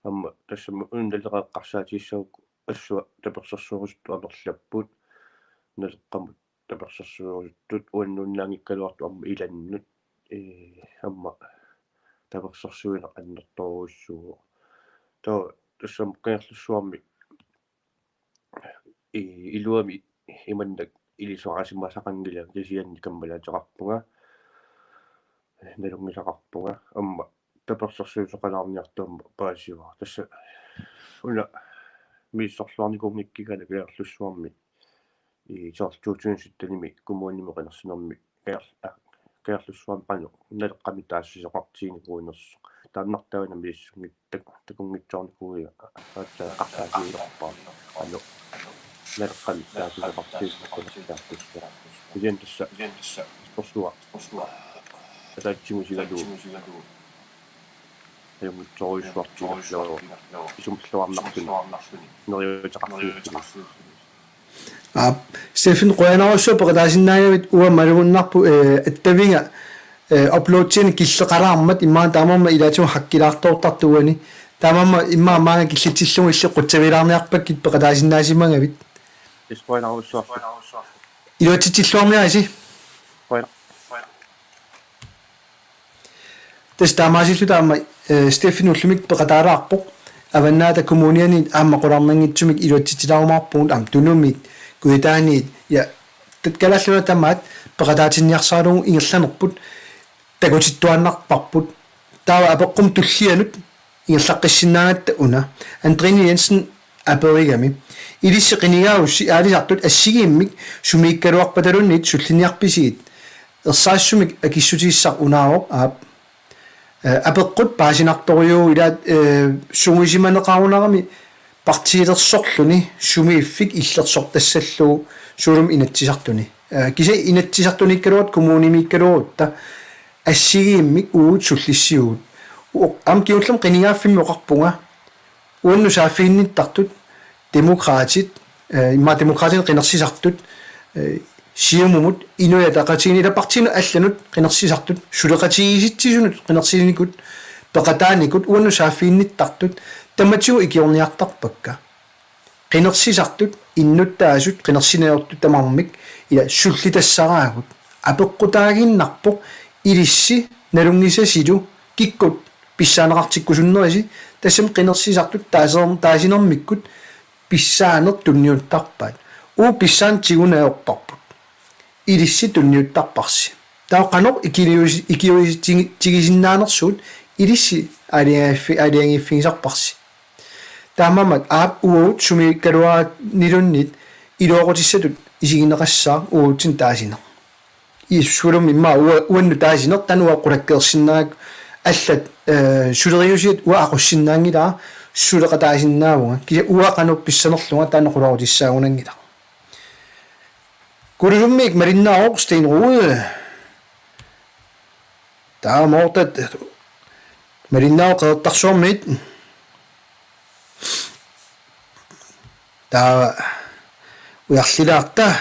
амма тассама ундалеқаққарсаатиссагук ассуа таперсерсуурусту амерлаппут налеққамут таперсерсуурустут уаннуннаангиккалуарту амма иланнут амма таперсерсуина аннерторуussугу тоо тассам қиарлуссуарми илуами иманнак илисоарасимасақангила кисианни каммалаатеқарпунга налунгисақарпунга амма таперсерсуусоқалаарниартуамма паасиуа тасса уна миссорлуарникунгиккигала киарлуссуарми соорлуутуунситтаними коммууними қинерсинерми киарлуссуарми қану налеққами таассисоқартигникуинерсо тааннартавана миссунгит такунгитсоорникуия аатта қартаасиилерпаа ану налеққами таассисоқартигникуинерсо куян тасса спорсуа атаатсимусигалу ямутсоруйссуартилерлоо исумллуарнартуни нериутеқартуни Стефен qoyanarussu peqataasinnaagamit uwa malugunnarpu attavинга uploadtini killeqalaarmat immaa taamamma ilaatuma hakkilaartoortartuani taamamma immaa maanga killitillungu illi quttavilaarniarpakkit peqataasinnaasimangavit qoyanarussuarpu iluatitsilluarniaasi tas taamaasillu taamma Stefan ullumik peqataalaarpoq avannaata kommuniani aamma qolarnangitsumik iluatitsilaarumaarpuun am tunumik kuitaaniit ja tatkalalluna tamaat peqataatinniarsaalugu ingerlanerput takutittuannarparput taawa apeqqum tullianut ingerlaqqissinnaagatta una Andrini Jensen aperigami ilissi qinigaussi aalisartut assigiimmik sumiikkaluarpatalunniit sulliniarpisigit ersaassumik akissutiissaq unaaroq aap apeqqut paasinartoriuu ilaat sungisimaneqarunarami partiilersorluni sumiiffik illersortassalluu suulum inatsisartuni kisa inatsisartunikkaluat kommunimiikkaluutta assigiimmik uut sullissiuut am kiullum qinigaaffimmi oqarpunga uannu saaffiinnittartut demokraatit imma demokraatin qinersisartut siumumut inuya taqatiini ila partinu allanut qinersisartut suleqatigisittisunut qinersinikut peqataanikut uannu saaffiinnittartut таматсуу икиорниартарпакка qinеrsisartut иннуттаасут qinерсинеорту тамармик ила суллитассараагут апеққутаагиннарпоқ илисси налунгисасилу киккут писсаанеқартиккусуннериси тассам qinеrsisartut таасинермиккут писсаанер тунниуттарпаат уу писсаан тигунаеорпарпут илисси тунниуттарпарси таа қанор икиуиситигисиннаанерсуут илисси алиангиффигисарпарси таамамат аап уут сумииккалуаат нилуннит илоорутиссатут исигинеқассаа уутсин таасинер иссулум имма уанну таасинер тануа қулаккеерсиннаак аллат сулериусиит уа ақуссиннаангилаа сулеқатаасиннаавунга кися уақануп писсанерлунга таанеқуларутиссаагунангила куруммик мариннаоқ стейнруе таамортат мариннаоқ қеэртарсуармит таа уярлилаарта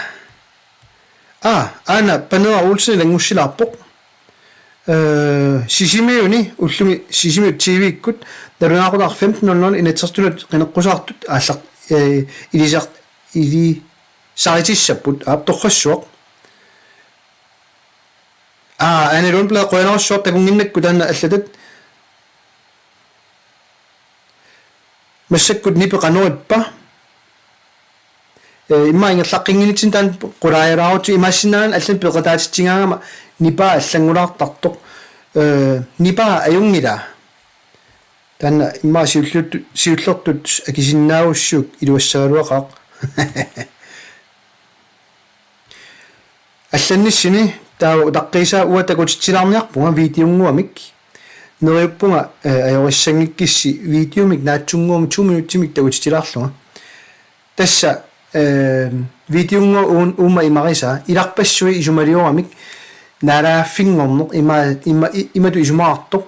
ана панера улсин лангуссилаарпоқ сисимиуни уллуми сисимиут тивиккут дарунаақулаар 15:00 инатсертунут қинеққусаартут ааллақ илисар или саритиссаппут аапторрассуақ анерун бла қойнерссуар такунгиннакку таана аллатат массаккут нипеқануиппа имма ингерлаққингинитсин таан қулааяраарути имассинаан аллан пеқатаатитсингаама нипа аллангулаартартоқ нипа аюнгила таана имма сиуллертут акисиннаавуссуук илуассагалуақаақ алланниссини таа таққиса уатакутитсилаарниарпунга видеонгуамик нериуппунга аёриссангиккисси видеомик наатсунгуум 2 минуттимик такутитилаарлунга тасса видеонго ума имариса иларпассуи исумалиорамик нарааффингорнеқ имату исумаартоқ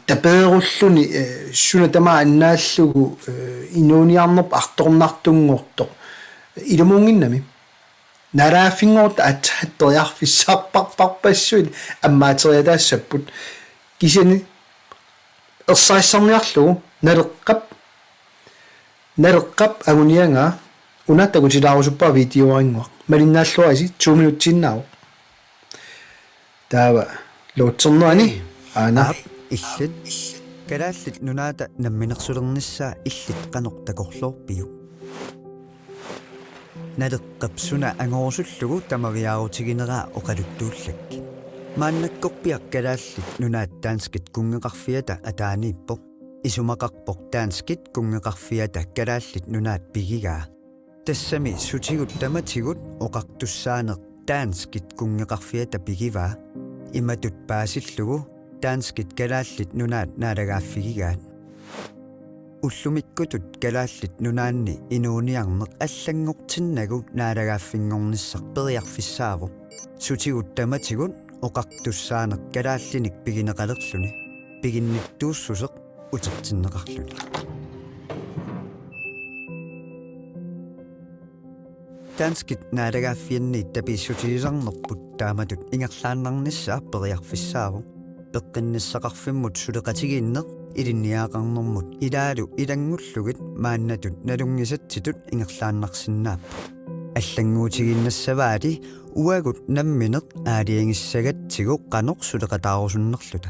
таперуллуни суна тама аннааллугу инууниарнерп арторнартунгортоқ илумунгиннами нарааффингорт атсаатториарфиссаарпарпарпассуит аммаатериатаассаппут кисини ерсаассарниарлугу налеққап агунианга унаттагутилаарусуппаа видеоарингуа малиннааллуаси 2 минуттиннаау таава лоотсернуани ана иллит калааллит нунаата намминерсулерниссаа иллит канеқ такорлуорпиу налеққапсуна ангорусуллугу тамавиаарутигинераа оқалуттууллакки мааннаккорпиақ калааллит нунаат таанскит кунгеқарфиата атаанииппоқ исумақарпоқ таанскит кунгеқарфиата калааллит нунаат пигигаа тассами сутигут таматигут оқартуссаанеқ таанскит кунгеқарфиата пигиваа иматут паасиллугу таанскит калааллит нунаат наалагааффигигаат уллумиккутут калааллит нунаанни инууниарнеқ аллангортиннагу наалагааффингорниссар периарфиссааву сутигут таматигут оқартуссаанеқ калааллиник пигинеқалерлүни пигинниттууссусеқ утертиннеқарлүни таанскит наалагааффианни таписсутигисарнерпут тааматут ингерлааннарниссаа периарфиссааву пеққинниссақарфиммут сулеқатигииннеқ илинниаақарнэрмут илаалу илангуллугит мааннатут налунгисатситут ингерлааннарсинаап аллангуутигиннассаваали уагут намминеқ аалиангиссагатсигу қанеқ сулеқатаарусуннерлута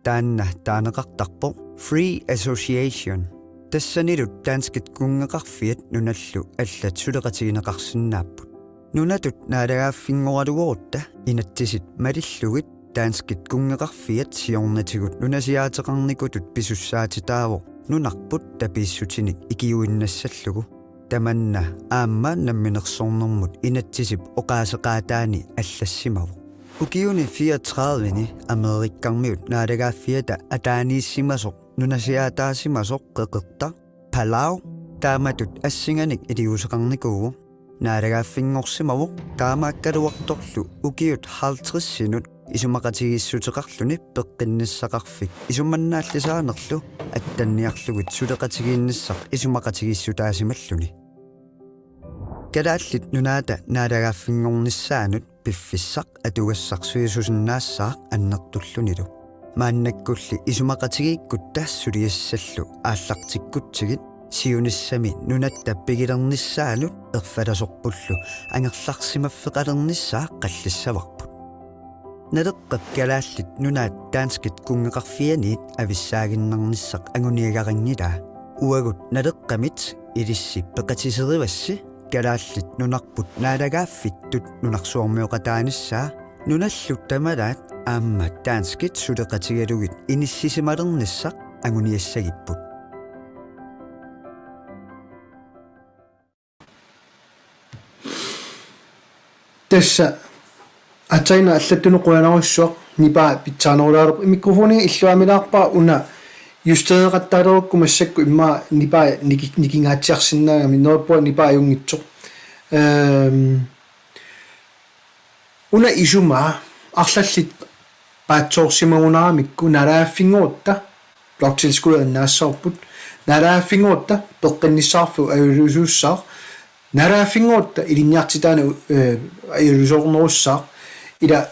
таанна таанеқартарпо free association тассанилут таанскит кунгеқарфиат нуналлу аллат сулеқатигинеқарсинааппут нунатут наалагааффингоралугорутта инаттисит малиллугит таанскит кунгеқарфиат сиорнатигут нунасиаатеқарникутут писуссаатитааво нунарпут тапииссутиник икиуиннассаллугу таманна аамма намминерсорнэрмут инаттисип оқаасеқаатаани аллассимаву укиуни 34-ни америккармиут наалагааффиата атаанииссимасоқ нунасиаатаасимасоқ қеқерта палау тааматут ассинганик илиусеқарникуугу наалагааффингорсимавоқ таамааккалуарторлу укиут 50-синут исумақатигиссутеқарлүни пеққинниссақарфик исумманнааллисаанерлу аттанниарлугит сулеқатигиинниссақ исумақатигиссутаасималлуни калааллит нунаата наалагааффингорниссаанут пиффиссақ атугассарсуисусиннаассаақ аннертуллунилу мааннаккулли исумақатигииккут таассулиассаллу ааллартиккутсигит сиуниссами нунатта пигилерниссаанут ерфаласорпуллу ангерларсимаффеқалерниссаа қаллиссаварпут налеққат калааллит нунаат таанскит кунгеқарфианиит ависсаагиннарниссақ агуниагарингилаа уагут налеққамит илисси пеқатисеривасси калааллит нунарпут наалагааффиттут нунарсуормиоқатааниссаа нуналлут тамалаат аамма таанскит сулеқатигалугит иниссисималерниссақ агуниассагиппут тасса атайна аллаттуну қуянаруссуақ нипаа питсаанерулаарп микрофони иллуамилаарпаа уна юстеэқаттаалерукку массакку имма нипаа никингаатсиарсинаагами нерпуа нипаа юнгитсоқ уна исума арлаллит паатсоорсимагунаарамикку налааффингуутта блокчилскуернаассаарпут налааффингуутта пеққинниссаарфу аюлусууссаар налааффингуутта илинниартитаана аюлусоорнеруссаар ила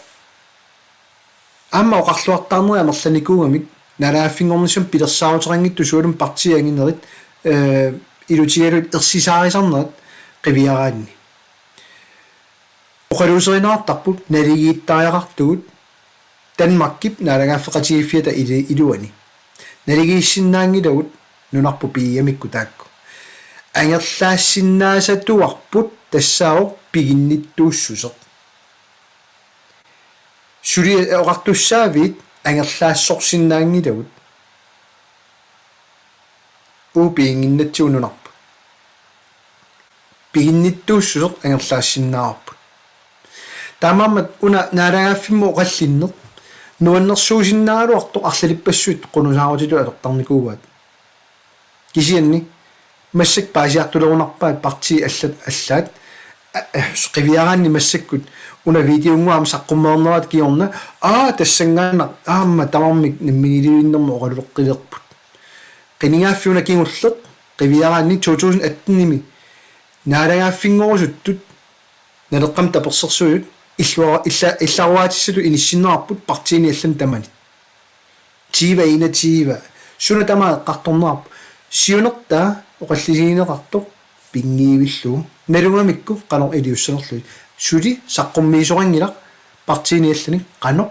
амма оқарлуартаарнери амерланикуугамик налааффингорнисум пилерсаарутерангитту суулум партиангинерит илутигалут ерсисаарисарнерат қивиараанни оқалуусеринартарпут налигииттааяқартугут Danmarkip налагааффеқатигиффиата илуани налигииссиннаангилагут нунарпу пиямикку таакку ангерлаассиннаасатуарпут тассао пигинниттууссусеқ сули оқартуссаавит ангерлаассорсиннаангилагут пиингиннатсуунунарпу пигинниттууссусеқ ангерлаассиннаарпут таамаамат уна налагааффиммо оқаллиннеқ нуаннерсуусиннааруарто арлалиппассуит qunusaarutilу алертарникуугаат кисианни массак паасиартулерунарпаат парти аллаат qivиараанни массаккут уна видеонгуам саққуммернерат киорна тассангаана аама тамармик наммигилуиннермо оқалулеққилерпут qiningaafiuna kingulleq qivиараанни 2018-ними наалагааффингорусуттут налеққам таперсерсуют илларуатиссалу иниссиннаарпут партиини аллан тамани тива суна тамаа қарторнаарп сиунерта оқаллисигинеқартоқ пингиивиллу налугамикку қанор илиуссанерлу сули саққуммиисорангилақ партиини аллани қанор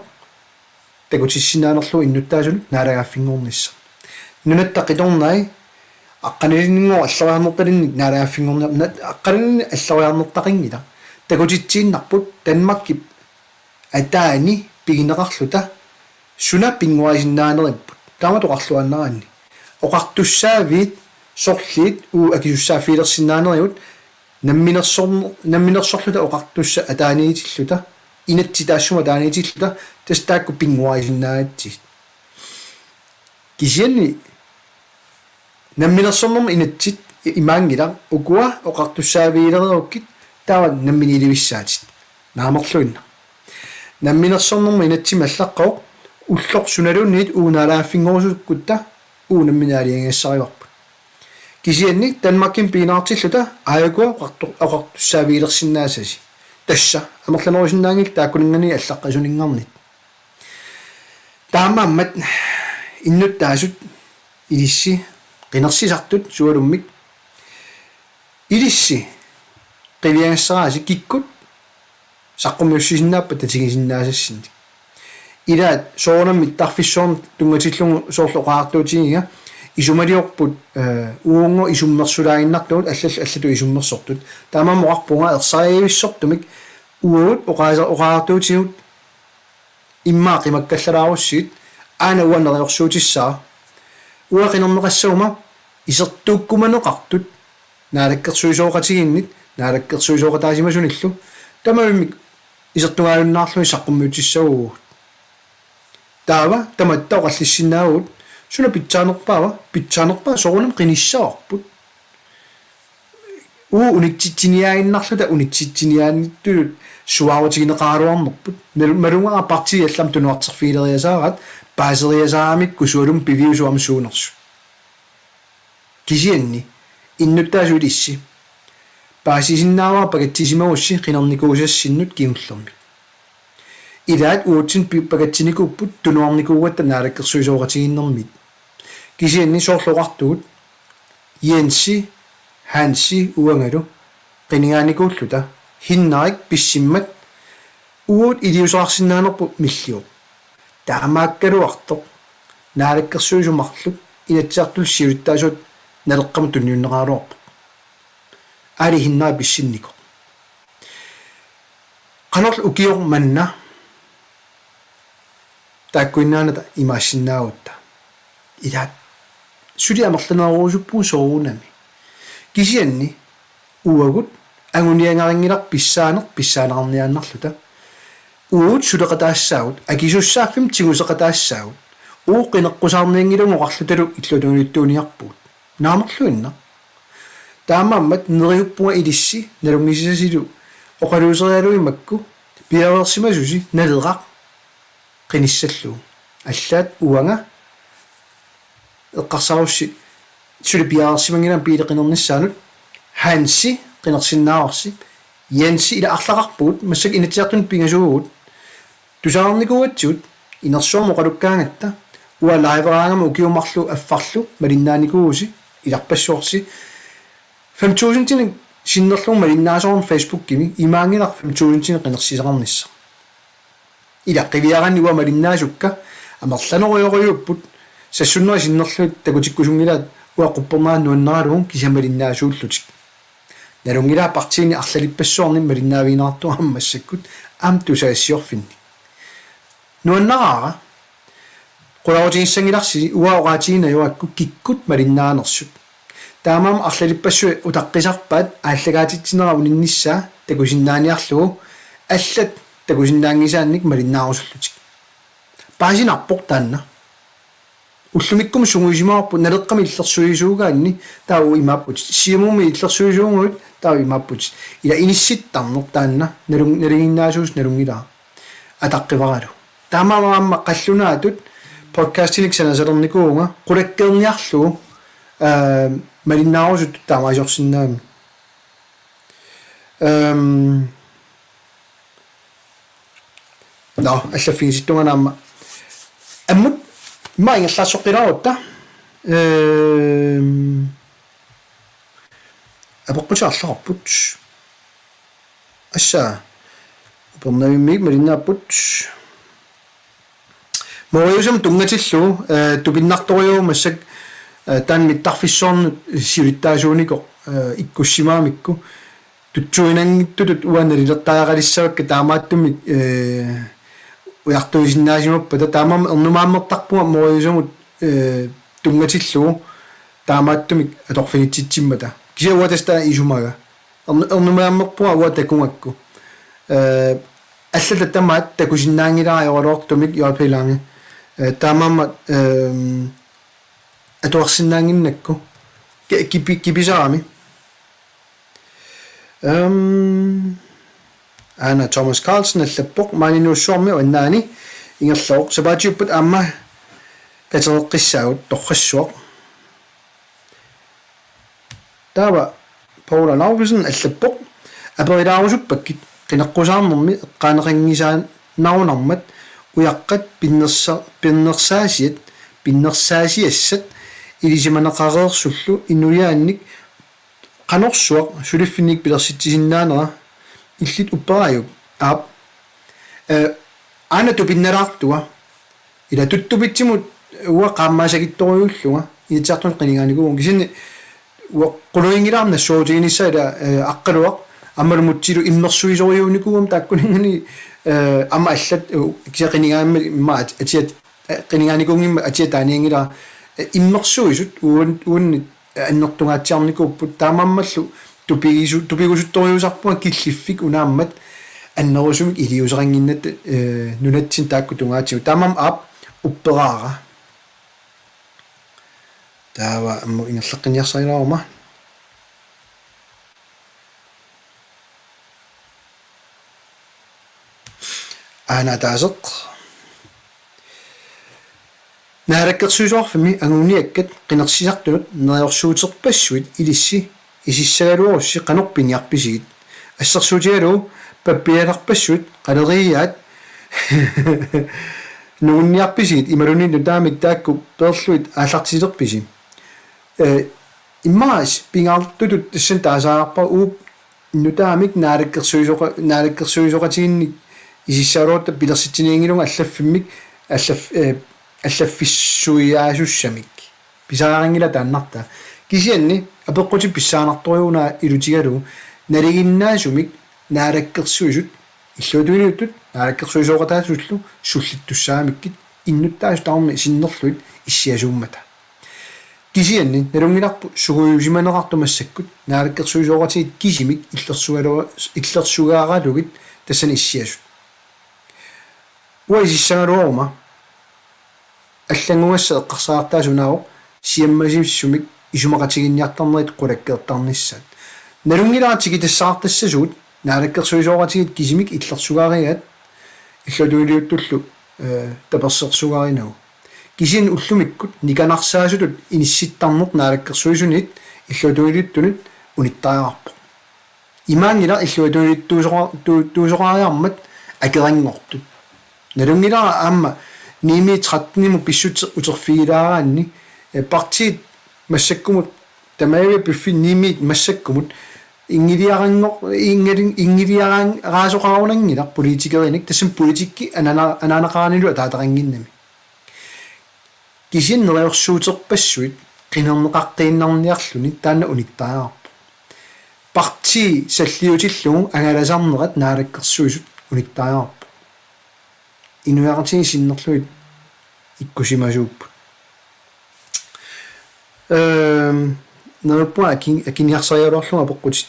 такутиссинаанерлу иннуттаасуну наалагааффингорнисса нунатта қиторнай аққанилиннингоо аллариарнерталинник наалагааффингорна аққанилинни аллариарнертақингила такутитсииннарпут Danmarkip атаани пигинеқарлута суна пингуасиннаанериппут тааматоқарлуаннераанни оқартуссаавит сорлит уу акисуссааффилерсиннаанериут намминерсорлута оқартусса атааниитиллута инатситаассума атааниитиллута тастаакку пингуасиннаатсит кисианни намминерсорнерма инатсит имаангила укуа оқартуссаавиилереруккит таава намминиливиссаатит наамерлуинна намминерсорнерма инатсималлаққоо уллоқ суналуунниит уунаалааффингорусуккутта уунамминаалиангаассариварпут кисианни Danmarkin пинаартиллута аягуа оқартуссаавиилерсиннаасаси тасса амерланерусиннаангил тааккунингани аллаққасунингарнит таамааммат иннуттаасут илисси qinерсисартут суалуммик илисси qivиангаассарааси киккут саққумиуссисиннааппа татигисиннаасассинти илаат соорнаммит тарфиссоорн тунгатиллугу соорлоқаартуутигига исумалиорпут уунго исуммерсулаагиннартуут аллату исуммерсортут таамаамоқарпунга ерсариивиссортумик уут оқаартуутигут иммаа қимаккаллалааруссиит аана уаннериорсуутиссаа уақинернеқассаума исертууккуманеқартут наалаккерсуисооқатигиннит наалаккерсуисооқатаасимасуниллу тамамик исертугаалуннаарлуи саққуммиутиссагуу таава таматта оқаллиссинаагут суна питсаанерпаа соорунам қиниссаарпут униттитсиниаиннарлута униттитсиниаанниттулут суаарутигинеқааруарнерпут малунгаа партии аллам тунуартсерфилериасаарат паасериасаамик кусуалум пивиусуам суунерсу кисианни иннуттаасулисси паасисиннааваа пагатсисимагусси qinarnikuusassinnut kiungullermi илаат уутсин пагатсиникуппут тунуарникуугатта наалаккерсуисооqatiginnermit кисианни соорлоqartugut Jensi Hansi уангалу qiningaanikуулluta hinnarik pissimmat уут илиусаарсинаанерпу миллиу таамааккалуартоq наалаккерсуисумарлут инатсиартул сиуттаасут налеққам тунниуннеқаалуарпу ари хиннаа биссиннико qanорл укиорманна тааккуиннааната имаассиннаагутта илаат сули амерланеруусуппуу соорунами кисианни уагут агуниангарингилар писсаанеқарниааннарлута уут сулеқатаассаагут акисуссааффим тигусеқатаассаагут ууқинеққусаарниангилугу қарлуталу иллутунгилуттууниарпуут наамерлуинна таамааммат нериуппуга илисси налунгисисасилу оқалуусериалуимакку пиаверсимасуси налеқақ қиниссаллуу аллаат уанга эққарсарусси сули пиаверсимангилам пилеқинерниссаанут ханси қинерсиннаарси янси ила арлақарпуут массак инатиартун пингасуугут тусаарникуатсуут инерсуармо қалуккаангатта уа лайвераангама укиумарлу аффарлу малиннааникууси иларпассуорси 5000 синнерлуг малиннаасорн Facebook кими имаангилар 5000 қинерсисеқарнисса илаққивиаранни уа малиннаасукка амерланориориуппут сассуннери синнерлуит такутиккусунгилаат уа қуппернаа нуаннералугун кисамалиннаасууллутик налунгилаа партиини арлалиппассуорни малиннаавинаарту аммассаккут ам тусаассиорфинни нуаннераара qulautigiссангиларси уаоqaatiina юакку киккут малиннаанерсут таамаам арлалиппассуи утаққисарпаат ааллагаатитсинера унинниссаа такусиннааниарлугу аллат такусиннаангисаанник малиннаарусуллутик паасинарпоқ таанна уллумиккум сугуисимаарпу налеққами иллерсуисуугаанни таау имааппут сиамуми иллерсуисуугуут таау имааппут ила инисситтарнер таанна налунгиннаасуус налунгилаа атаққиваралу таамаамаамма қаллунаатут подкастиник санасалерникуунга qulakkeerniarlugu малиннаарусут таамаасорсиннаами no аллаффигиситтунганаама аммут маингерлаассоққиларуутта апоққутаарлақарпут ассаа упернавиммик малиннааппут мориусам тунгатиллу тупиннарториу массак таан миттарфиссоорнут сиулиттаасуунико иккуссимаамикку тутсуинангиттутут уаналилертаагалиссавакка таамааттумик уяртуисиннаасимаппата таамаам эрнумааммертарпуга мориусамут тунгатиллу таамааттумик аторфинитситсиммата кисауатаста исумага эрнумааммерпуга уа такунгакку аллата тамаат такусиннаангилаариоролортумик юапилаанги таамаама атуарсиннаангиннакку киписарами ана Thomas Carlsen аллаппоқ маанинуссуарми уаннаани ингерлооқ сабаатиуппут аама катереққиссаагут торрассуоқ таава Paula Laugesen аллаппоқ аперилаарусуппаккит qinaqqusaarnermi eqqaaneqangisaan naunarmat uyaqqat pinnersaasiassat ilisimaneqareersullu inuliaannik qanorsuaq suliffinnik pilersittisinnaanera illit upperaayuk aap ana tupinnalaartua ila tuttupitsimut uwa qaammaasakittoriulluga iitiartun qinigaanikuun kisinni quluingilaarna sootiginissa ila aqqaluaq аммалмутсилу иммерсуисориуникугам тааккунингани ама аллат кисеқинигаамми имма атиат қинигааникунгимма атиатааниангила иммерсуисут уунни аннертунгаатсиарникууппут таамааммаллу тупигусутториусарпуга киллиффик унааммат аннерусумик илиусерангиннат нунатсин тааккутунгаатсигу таамаам аап уппераара таава амму ингерлеққиниарсарилаарма ana taasеq naarаккерсуисуарфими агуниаккат qinерсисартунут нериорсуутерпассуит илисси исиссагалуорусси qanорпиниарписигит ассерсуутигалу паппиаларпассуит qaleriaat нуунниарписигит ималунинну таамик таакку перлуит ааллартисилерписи иммаас пингаартутут тассан таасаарпа ууп нутаамик наалаккерсуисоқатигинник исиссаалуутта пилерситсиниангилунга аллаффиммик аллаффиссуиаасуссамик писаарангила тааннарта кисианни апеққути писсаанарториуна илутигалу налигиннаасумик наалаккерсуисут иллуутуилуттут наалаккерсуисоқатаасуллу суллиттуссаамиккит иннуттаасу таарми синнерлуит иссиасууммата кисианни налунгиларпу сугуйусиманеқартумассаккут наалаккерсуисоқатигит кисимик иллерсугааралугит тассани иссиасут уисиссагалуорума аллангугасса эққарсаартаасунаавоқ сиаммасимиссумик исумақатигинниартарнерит қулаккеэртарниссаат налунгиларатиги тассаартассасуут наалаккерсуисооратигит кисимик иллерсугааригаат иллатуилиуттуллу таперсерсугааринагу кисин уллумиккут никанарсаасутут инисситтарнерт наалаккерсуисунит иллатуилиуттунит униттариарпо имаангила иллуатуилиуттуусоқаариармат акерангортут налунгилара аама ними 13-ниму писсут утерфигилаараанни партиит массаккумут тамаавиа пиффи нимит массаккумут ингилиараан раасоқарунангила политикериник тассам политикки ананақаранилуа таатарангиннами кисин нерерсуутерпассуит қинернеқартииннарниарлуни таана униттариарпо парти саллиутиллугу агаласарнерат наалаккерсуисут униттариарпо инуяратиги синнерлуит иккусимасууппут нерпуа акиниарсариалорлунга пеққутит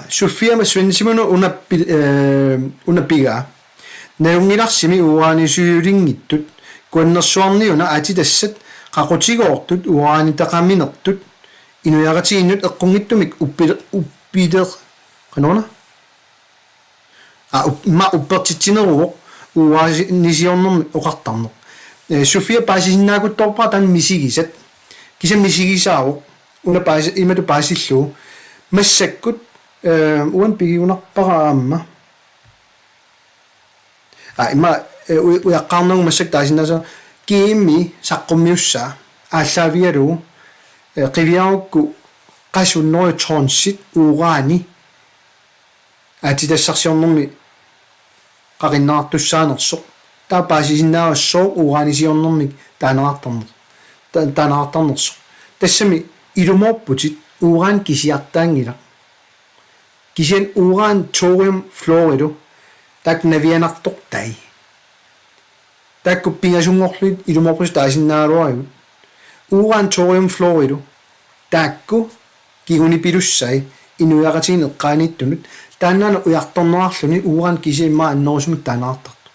Sofia Maswensimono unappigaa naungilarsimi uaanisuulingittut kuannersuarniuna atitassat qaqutigoortut uaanitaqaminertut inuyaqatiginnut eqqungittumik uppider qanona ma uppertittineruoq uaanisiornermi oqartarneq Sofia paasisinnaakuttorpaa tan misigisat kisa misigisaaroq una paasi imatu paasillu массаккут уан пигиунарпараама има уяққарнагу массак таасиннаса киимми саққуммиуссаа ааллаавиалу қивиарукку қасуннеру тронсит ураани атитассарсиорнэрми қақиннаартуссаанерсоқ таапаасисиннаарассоо ураанисиорнэрмик таанеартарнерсоқ тассами илумоорпутит уран кисиартаангила кисиан уран ториум флориду так навианартортай такку пингасунгорлуит илуморпус таасиннааруариут уран ториум флориду такку кигунипилуссай инуяратигин эққааниттунут тааннаана уярторнерарлуни уран кисиимма аннерусумик таанаартарту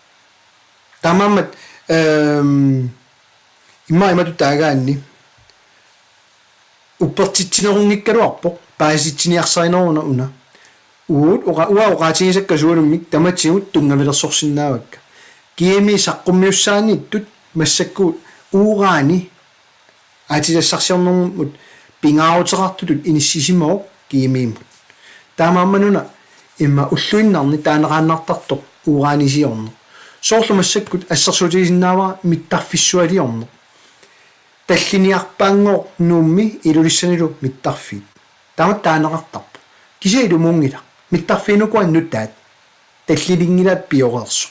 тамаммат иммаимату таагаанни уппертитсинерунгиккалуарпо пааситсиниарсаринеруна уна уут оqaатигисаккасуунуммик таматсигут тунгавилерсорсиннаавакка киеми саққуммиуссааниттут массакку ураани атилассарсиорнэрмут пингаарутеқартутут иниссисимоо киемииммут таамааммануна имма уллуиннарни таанерааннартартоқ ураанисиорнер соорлу массаккут ассерсуутигисиннаава миттарфиссуалиорнер таллиниарпаангоо нуумми илулиссанилу миттарфиит тамат таанеқартарпу кися илумунгила миттарфиинукуаннут таллилингилаат пиорерсо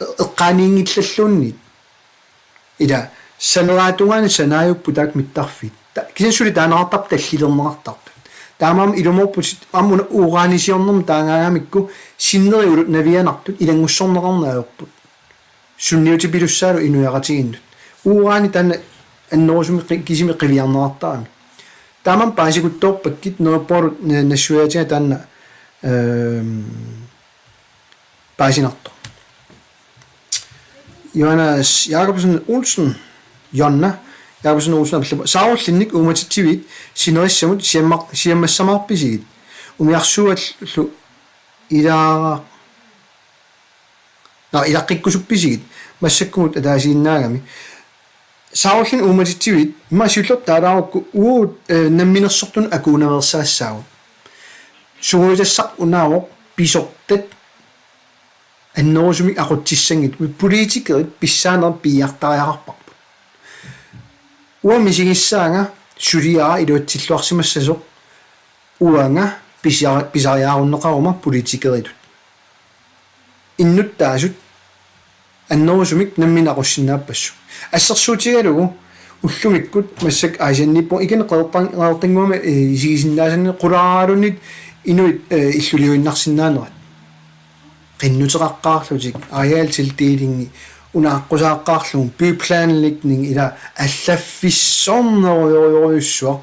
эққааниингиллаллуунниит ила санераатунгаани санааюппутаак миттарфиит кисасули таанеқартарп таллилернеқартарпу таамаам илуморпут аммуна ураанисиорнерм таангаамикку синнериулут навианартут илангуссорнеқарнааерпут сунниути пилуссаалу инуяратигиннут ураани таана аннерусуми кисими қивиарнеқартаами таамам паасикутторпаккит нерпорут нассуятига таана паасинарто Johannes Jacobsen Olsen Jonna Jacobsen Olsen саарлинник уматитсивит синерissамут сиаммассамаарписигит умиарсуаллу илаа илаққиккусупписигит массаккумут атаасииннаагами саарлин уматитсивит имасуллер таалаарукку уут намминерсортун акууневерсаассаагу сугуутассақ унаавоқ писортат аннерусуми ақутсиссангит политикерит писсаанер пиартариақарпарпут уамисигиссаанга сулиара илуатсиллуарсимассасоқ уанга писариааруннеқарума политикеритут иннут таасут аннерусумик намминақуссиннааппассу ассерсуутигалугу уллумиккут массак аасианниппо икен қеэртангуама сигисиннаасанни қулаарaalunit инуит иллулиуиннарсинаанерат qinnuteqaqqaarlutik arealtildelingi unaaqqusaaqqaarlugun byplanlægning ila allaffissorneruyussuar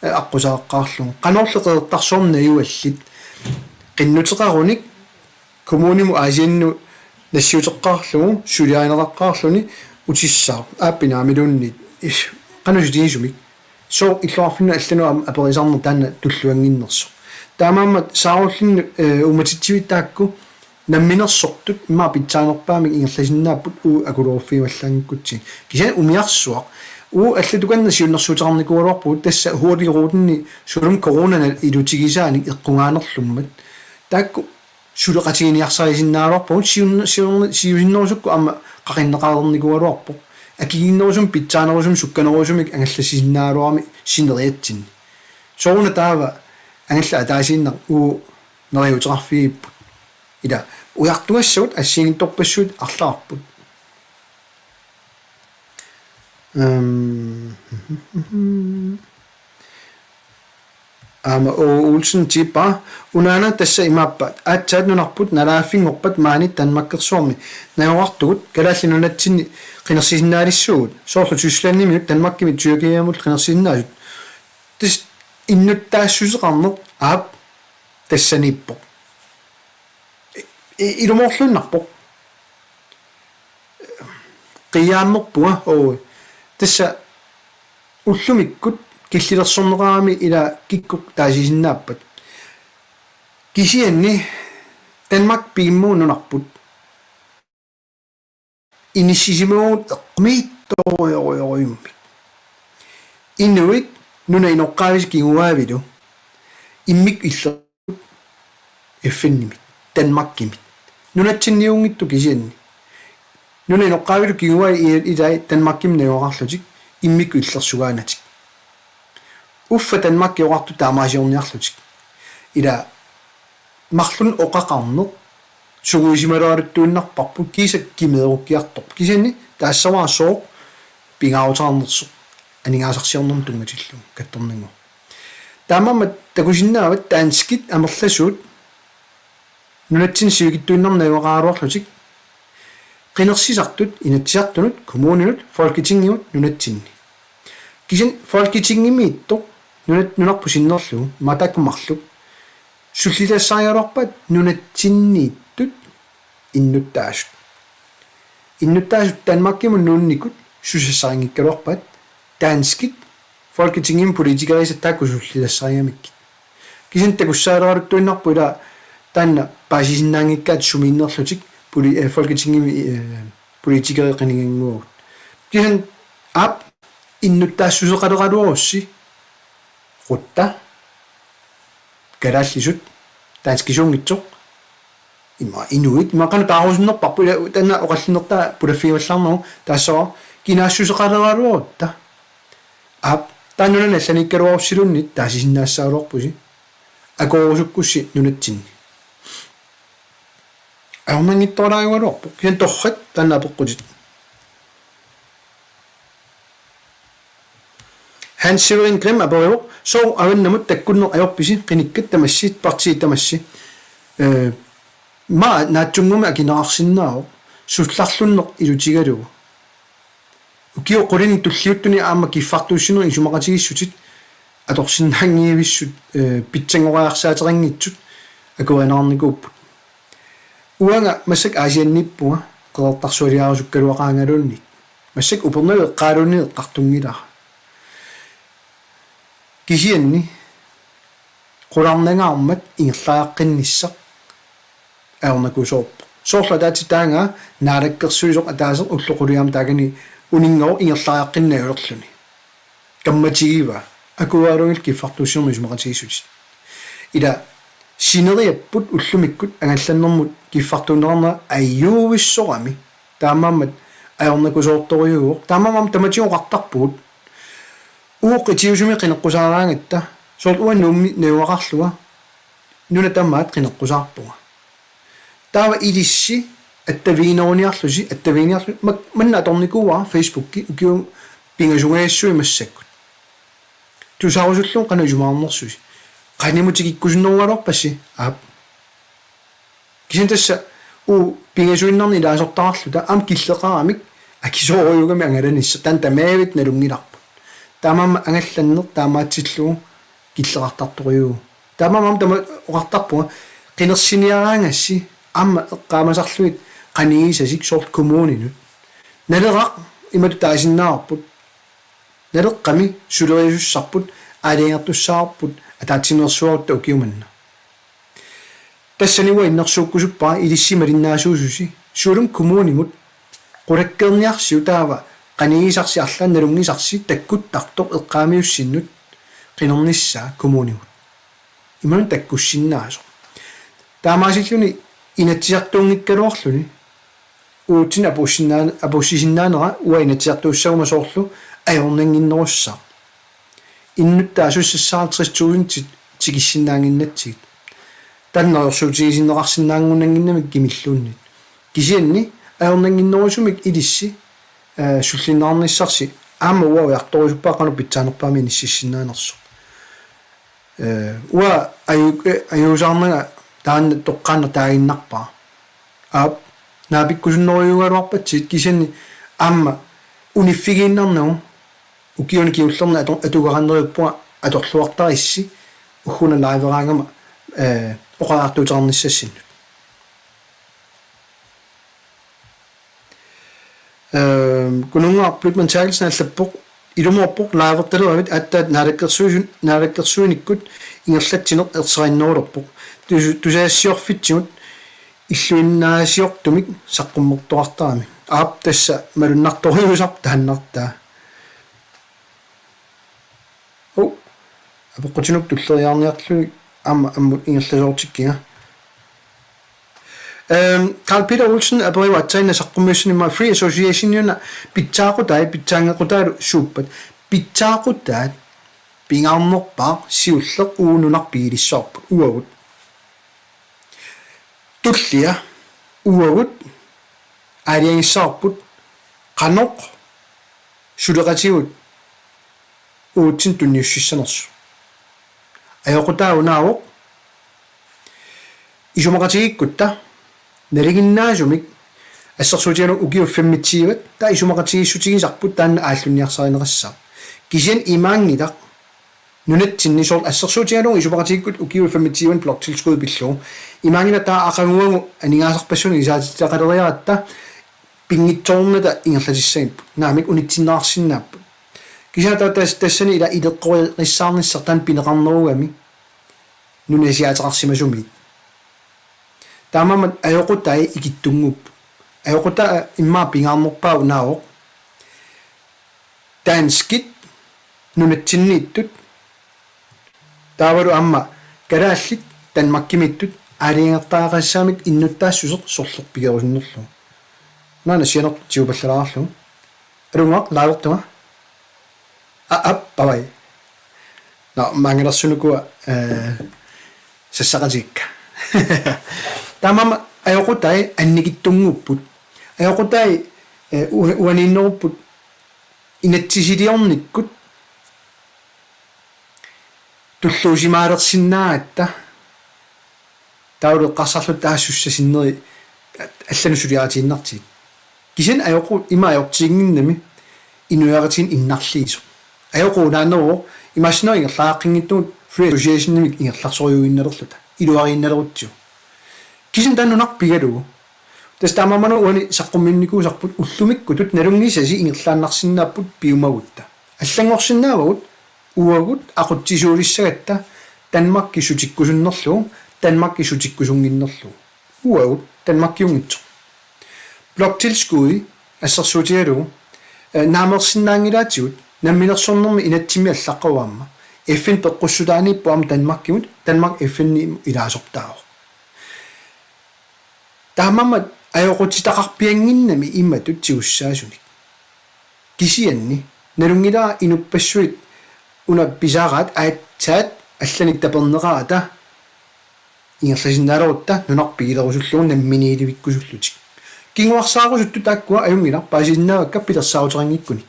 аққусааққаарлугу qanorleqeertarsorna iuallit qinnuteqarunik kommunimu aasiannu nassiuteqqaarlugu sulianeraqqaarluni utissaa aappinaamilunni qanusutiisumik so illuarfinna allanu aperisarner taanna tulluanginnerso taamaammat saarullin umatitsivitaakku namminersortut imma pitsaanerpaamik ingerlasinnaaput akuluorfiimallangikkutsi kisan umiarsuaq allatukanna siunnersuuteqarnikuuluarput tassa huoliruutenni sulum coronana ilutigisaanik eqqungaanerlummat taakku suleqatiiniarsarisinnaaluarput siusinnerusukku amma qaqinneqaalernikuluarpo akiginnerusum pitsaanerusum sukkanerusumik angallasinnaaluarmi sineriatsin souna taava angalla ataasiinner neriuteqarfiipput ila ujartugassut assiingittorpassuut арлаарпут Olsen tippa unana tassa imappat aatsaat nunarput nalaaffingorpat maanit tanmakkersuarmi naorartugut kalaallinunatsinni qinersisinnaalissuut soorlu Tysklandnimik Danmarkimi Tyrkiamut qinersisinnaasut tis innuttaasusseqarneq aap tassanippo ilumorlunnarpo qiyaammerpuga tassa ullumikkut killilерсорнераами ила киккук таасисиннааппат кисианни Danmark пигиммуунунарпут иниссисимуут эққмиитториориумми инуит нуна иноққаавис кигуаавилу иммик иллерут эффеннимит Danmarkимит нунатсинниунгитту кисианни нуна иноққаавилу кигуаа илай Danmarkим неорарлутик иммик иллерсугаанатик Uffa Danmark jorartu taamaasiorniarlutik ila marlun oqaqarneq suguisimalaarittuunnarparpu kiisak kimeerukkiartorp kisanni taassavaa sooq pingautaarnersuq aningaasarsiornerm tungatillu kattorningu taamammat takusinnaavat taanskit amerlasuut nunatsin siugittuunnarnaguaqaaruarlutik qinersisartut inatsisartunut kommuninut folketingiut nunatsinni kisan folketingimiittoq nunarpusinnerlu matakmarluk sullilassarialorpat nunatsinniittut innuttaasut Danmarkimun nuunnikut susassaringikkaluarpat taanskit folketingim politikerisataakku sullilassariamikkit kisan takussaaleraaruttuinnarpu ila taanna paasisinnaangikkaat sumiinnerlutik folketingimi politikereqiniganguugut kisan aap innuttaasusseqaluqaluarussi rutta kalaallisut taanskisuungitsoq imma inuit maqana taarusinnerparpu tanna oqallinertaa pulaffiimallarnegu taassava kinaasusseqaluqaluarutta aap taannuna nallanikkaluarussilunni taasisinnaassauluarpusi akorusukkussi nunatsinni aumangittoraayualuarpu kian torrat tanna apeqqutit Hans Severin Grimm aperuq so avannamut takkunner ajorpisi qinikkat tamassit partiit tamassi ma naatsuнгуми акинаарсиннаao сулларлуннеқ илутигалугу укио qulini tulliuttuni аама киффартууссинери исумақатигиссутит аторсиннаангиивиссут питсангориарсаатерингитсут акуанаарникууппут уанга массак аасианниппуга qeertarsualiarusukkaluaqaanгалуунни массак упернаве qaaluunni эққартунгилаа кисианни qulарнангаармат ингерлааққинниссақ аернакусоорп соорла таатитаанга наалаккерсуисоқ атаасеқ уллоқулиам таагани унингоо ингерлааққиннаулерлуни камматигива акуаалугил киффартуссерми сумақатигиссути ила синериаппут уллумиккут ангалланнэрмут киффартуунерна аюувиссорами таамааммат аернакусоорториугоо таамаамам таматиоқартарпугут ууқитиусуми қинеққусаараангатта соорт уаннуумми неуақарлуга нуна таммаат қинеққусаарпуга таава илисси аттавиинеруниарлуси аттавииниарлу манна аторникууа фейсбукки укиу пингасугаиассуи массаккут тусаарусуллун канаусумаарнерсуси qaнимутигиккусиннеруалорпасси аап кисентасса пингасуиннарни лаасортаарлута аам киллеқарамик акисоориугами ангаланисса тан тамаавит налунгиларпу таамаама ангалланнер таамаатсиллуу киллеқартарторюу таамаама тама оқартарпуга қинерсиниараангасси амма эққаамасарлуит qaниисасик сорт коммуунинут налерақ имату таасиннаарпут налеққами сулериусарпут аалингертуссаарпут атаатсинерсуарутта укиуманна тассанива иннерсууккусуппара илиссималиннаасуусуси суулум коммуунимут qulakkeerniarsiu taava qanigisarsi arlaannalungisarsi takkuttartoq eqqaamiussinnut qinernissaa kommunimut imanun takkussinnaaso taamaasilluni inatsiartuungikkaluarluni uutsin apussisinnaanera ua inatsiartuussaguma soorlu ajornanginnerussaa innuttaa sussassaaritrissuusintit tikissinnaanginnatsigit tannerorsuutigisinnerarsinnaangunnanginnamik kimilluunnit kisianni ajornanginnerusumik ilissi sullinnaarnissarsi aama ua ujartorusuppaaqanu pitsaanerpaami nississinaanersu ua ajuusaarnaga taanna toqqaanna taaginnarpaa aap naapikkusunneruyugaluarpatsit kisianni aama uniffigiinnarnagu ukiuni kiullerna atugaranneruppuga atorluartarissi ugguna laiveraangama oqaartuutarnissassinnu kunungaarput mentaalsen allappoq ilumorpoq laavertaluavit attaat naalakkersuunikkut ingerlatsineq ertserinnerulorpoq tusaassiorfitsimut illuinnaasiortumik saqqummertoqartaami aap tassa malunnartoriusarp tahannartaa apoqqutinuk tulleriarniarluni ammut ingerlasoortikkiga Carl Peter Olsen er brevet at tage sakkummissionen Free Association pitsaqutai pitsaangequtaalu suuppat pitsaaqutaat pingaarnerpaa siulleq uununarpiilissaarput uagut tullia uagut aaliangissaarput qanoq suleqatigut uutsin tunniussissanersu ajoqutaaunaawoq isumaqatigikkutta naliginnaasumik ассерсуутиану укиуффаммитсииват таа исумақатигиссутигисарпут таанна ааллунниарсаринерассаа кисиан имаангилақ нунатсиннисоор ассерсуутиану исумақатигиккут укиуффаммитсииван блоктилскуи пиллуу имаангила таа ақангуангу анигаасарпассуни исаатиттақалериаратта пингитсоорната ингерлатиссагиппут наамик унитсиннаарсиннааппут кисиана тассани ила илеққориссаарниссар таан пинеқарнеругами нунасиаатеқарсимасуми таамамат аёқутай икиттунгуп аёқута имма пингаарнерпаа унаавоқ таанскит нунатсиннииттут таавалу амма калааллит танмаккимиттут аалингертаагаассаамик иннуттаассусеқ сорлерпигерусиннерлу наана сианер тиупаллалаарлу алунгаақ лаавертума бавай на мангелерсунукуа сассақатикка тамама аёқутай анникиттунгуппут аёқутай уаниннеруппут инатсисилиорниккут туллуусимаалерсиннаатта таулу qassarlut taassуссасиннери алланусулиаатииннартиг кисен аёқу имаажортигиннами инуяратин иннарлиису аёқу наанеру имаснерингерлааққингиттуут Free Association-ник ингерларсориуиннерлута илуариинналерутсу кисен таннунарпигалу тастаамаману уани саққумминникуусарпут уллумиккутут налунгисаси ингерлааннарсиннааппут пиумагутта аллангорсиннаавагут уагут ақутсисуулиссагатта танмакки сутиккусуннерлу танмакки сутиккусунгиннерлу уагут танмаккиунгитсо блоктилскуи ассерсуутигалу наамерсиннаангилаатигут намминерсорнерми инатсими аллаққаваама FN пеққуссутаанииппу ам танмаккимут танмак FN-ни илаасортаав таамамат аёқутитақарпиангиннами имматут тигуссаасуник кисианни налунгилаа инуппассуит уна писаараат аатсаат алланик тапернераата ингерласиннаалерутта нунарпигилерусуллуун намминииливиккусуллутик кингуарсаарусутту тааккуа аюнгила паасиннаавакка пилерсааутерингиккуни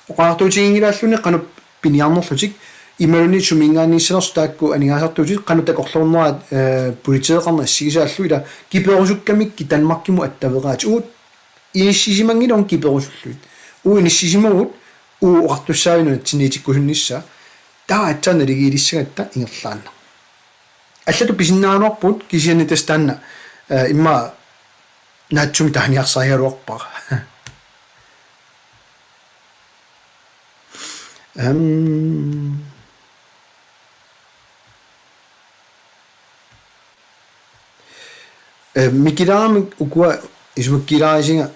оқаартуутигингилааллуни қануп пиниарнерлутик ималуни сумингаанниссанерсу таакку анигаасартуутит qanutakorlorneraat politieqarna assigisaallu ila kiperusukkamikki tanmarkimu attaveqaat uut inissisimangiluun kiperusulluit uu inissisimagut уартуссаавинуна тинитиккусуннisса таа атсаналигиилиссагатта ингерлаанна аллату писиннааруарпут кисиани тастанна имма наатсуми тааниарсариалуарпара микилаами укуа исмуккилаасинга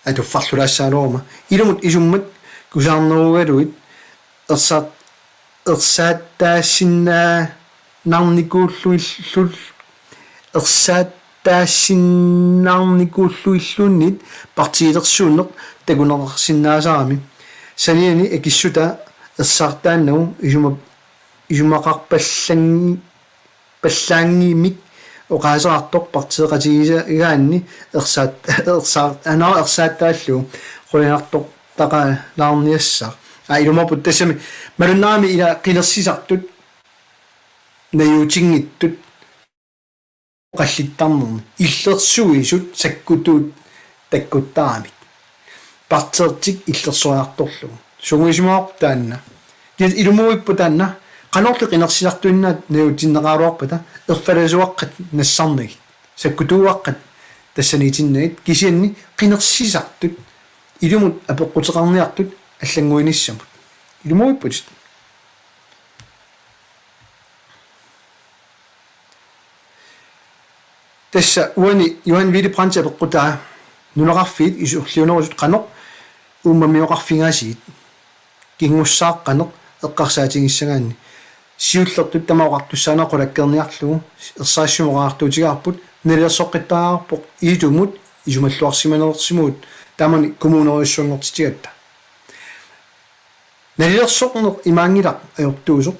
атуффарлулаассаалурума илумут исуммат кусаарнеругалуит ерсааттаассиннаа нарникууллуиллул ерсааттаассиннаарникууллуиллууннит партиилерсууннеқ такунеқарсиннаасарами саниани акиссута ерсаартааннагу исумақарпалланги паллаангиимик оқаасаартоқ партиеқатигисагаанни ерсааттааллу қулинартоқ тақа лаарниассаа илумапут тассами малуннаами ила қилерсисартут наюутингиттут қаллиттарнерни иллерсуисут саккутуут таккуттарамик партиертик иллерсуаарторлугу сугуисимаап таанна илумуиппу таанна qanorlu qinarsilartuinnaat nayutinnaqaaruarpata erfalasuaqqat nassarnigit sakkutууaqqat тассаниитиннагит кисианни qinерсисартут илумут апеққутеқарниартут аллангуиниссамут илумуиппут тасса уани Johan Willy Brandt апеққутаа нунеқарфиит исурлиунерусут қанеқ ууммамиоқарфингаасиит кингуссааққанеқ эққарсаатингиссагаанни сиуллертут тамаоқартуссаанаа қулаккерниарлугу ерсаассумоқаартуутигарпут налерсоққиттаарпоқ иитумут исумаллуарсиманерсимуут тамани коммуунериуссуангортитигатта налерсоқнеқ имаангилақ аёртуусоқ